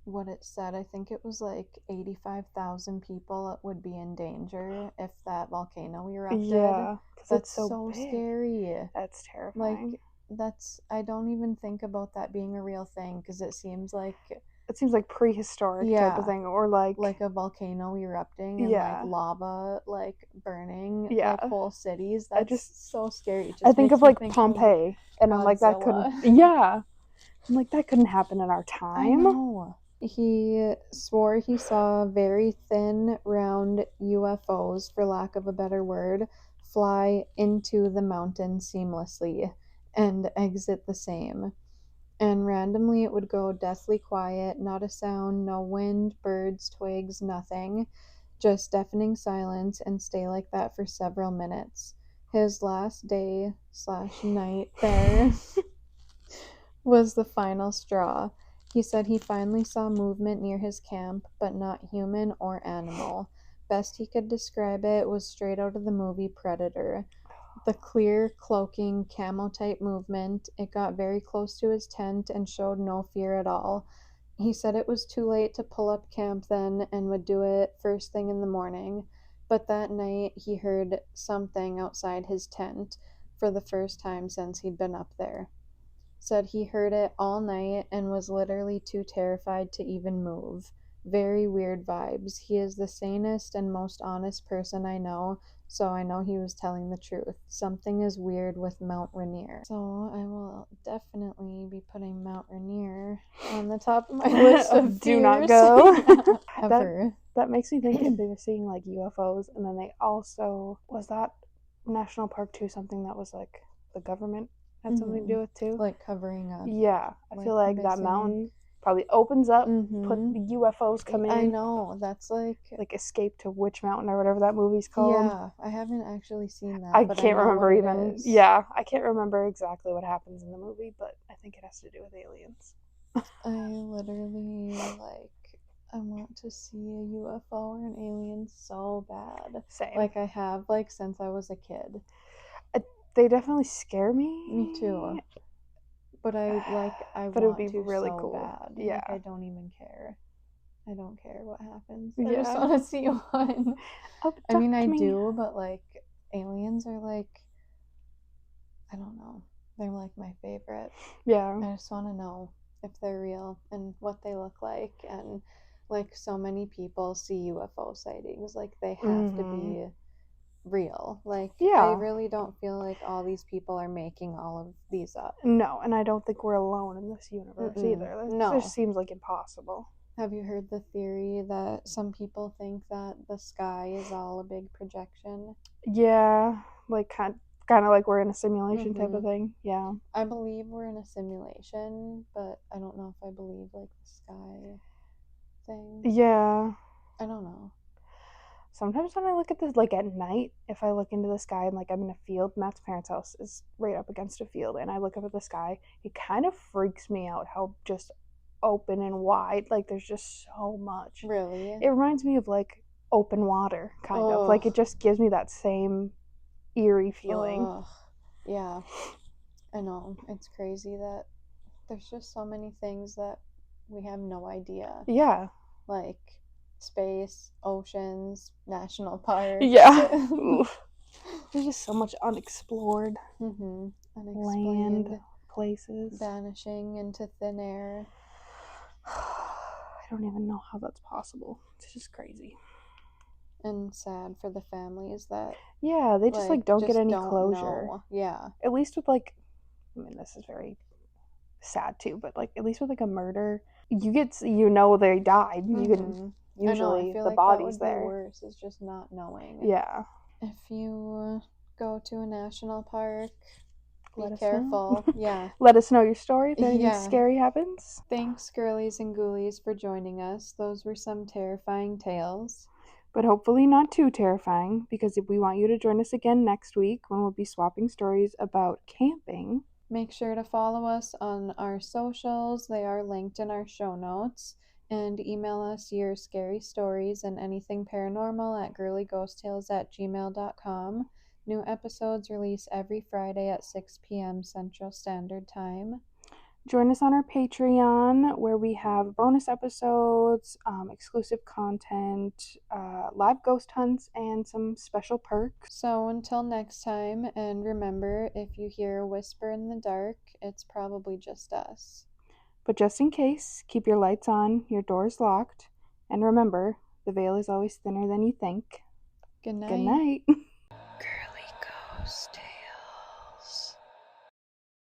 what it said. I think it was like 85,000 people would be in danger if that volcano erupted.
Yeah.
That's so scary.
That's terrifying.
Like, I don't even think about that being a real thing because it seems like
prehistoric type of thing, or like
a volcano erupting and like lava like burning like whole cities. That's just so scary.
I think of like Pompeii, and I'm like, that couldn't. Yeah, I'm like, that couldn't happen in our time.
I know. He swore he saw very thin, round UFOs, for lack of a better word, fly into the mountain seamlessly and exit the same. And randomly it would go deathly quiet, not a sound, no wind, birds, twigs, nothing. Just deafening silence and stay like that for several minutes. His last day/night there was the final straw. He said he finally saw movement near his camp, but not human or animal. Best he could describe it was straight out of the movie Predator. The clear, cloaking, camo-type movement. It got very close to his tent and showed no fear at all. He said it was too late to pull up camp then and would do it first thing in the morning. But that night he heard something outside his tent for the first time since he'd been up there. Said he heard it all night and was literally too terrified to even move. Very weird vibes. He is the sanest and most honest person I know, so I know he was telling the truth. Something is weird with Mount Rainier. So I will definitely be putting Mount Rainier on the top of my list of
do not
fears.
go.
Ever.
That makes me think if they were seeing like UFOs, and then they also, was that National Park too something that was like the government had something to do with too?
Like covering up.
Yeah, I feel like that
missing-
mountain probably opens up,
Mhm.
put the UFOs come in.
I know, that's like
Escape to Witch Mountain or whatever that movie's called.
Yeah, I haven't actually seen that.
I
but
can't
I know
remember
what
even.
It is.
Yeah, I can't remember exactly what happens in the movie, but I think it has to do with aliens.
I literally I want to see a UFO or an alien so bad.
Same.
Like I have since I was a kid.
They definitely scare me.
Me too. But I
but it would
want
be
to
really
so
cool.
bad.
Yeah.
I don't even care. I don't care what happens.
Yeah.
I just want to see one.
Abduct
I mean, I
me.
do, but aliens are I don't know. They're my favorite.
Yeah.
I just want to know if they're real and what they look like, and so many people see UFO sightings. They have to be real.
Yeah.
I really don't feel like all these people are making all of these up.
No, and I don't think we're alone in this universe either.
No.
It just seems like impossible.
Have you heard the theory that some people think that the sky is all a big projection?
Yeah, kind of like we're in a simulation type of thing. Yeah.
I believe we're in a simulation, but I don't know if I believe the sky thing.
Yeah.
I don't know.
Sometimes when I look at this, at night, if I look into the sky and I'm in a field, Matt's parents' house is right up against a field, and I look up at the sky, it kind of freaks me out how just open and wide, there's just so much.
Really?
It reminds me of open water, kind of. It just gives me that same eerie feeling.
Ugh. Yeah. I know. It's crazy that there's just so many things that we have no idea.
Yeah.
Space, oceans, national parks.
Yeah. There's just so much unexplored.
Unexplained
land, places.
Vanishing into thin air.
I don't even know how that's possible. It's just crazy.
And sad for the families that...
Yeah, they just don't get any closure.
Know. Yeah.
At least with this is very sad too, but at least with a murder, you get they died. You can usually the body's there.
Be worse is just not knowing.
Yeah.
If you go to a national park, be
Let
careful. Yeah.
Let us know your story if anything scary happens.
Thanks, girlies and ghoulies, for joining us. Those were some terrifying tales.
But hopefully not too terrifying, because if we want you to join us again next week when we'll be swapping stories about camping.
Make sure to follow us on our socials. They are linked in our show notes. And email us your scary stories and anything paranormal at girlyghosttales@gmail.com. New episodes release every Friday at 6 p.m. Central Standard Time.
Join us on our Patreon, where we have bonus episodes, exclusive content, live ghost hunts, and some special perks.
So until next time, and remember, if you hear a whisper in the dark, it's probably just us.
But just in case, keep your lights on, your doors locked, and remember, the veil is always thinner than you think.
Good night.
Good night.
Girly Ghost Tales.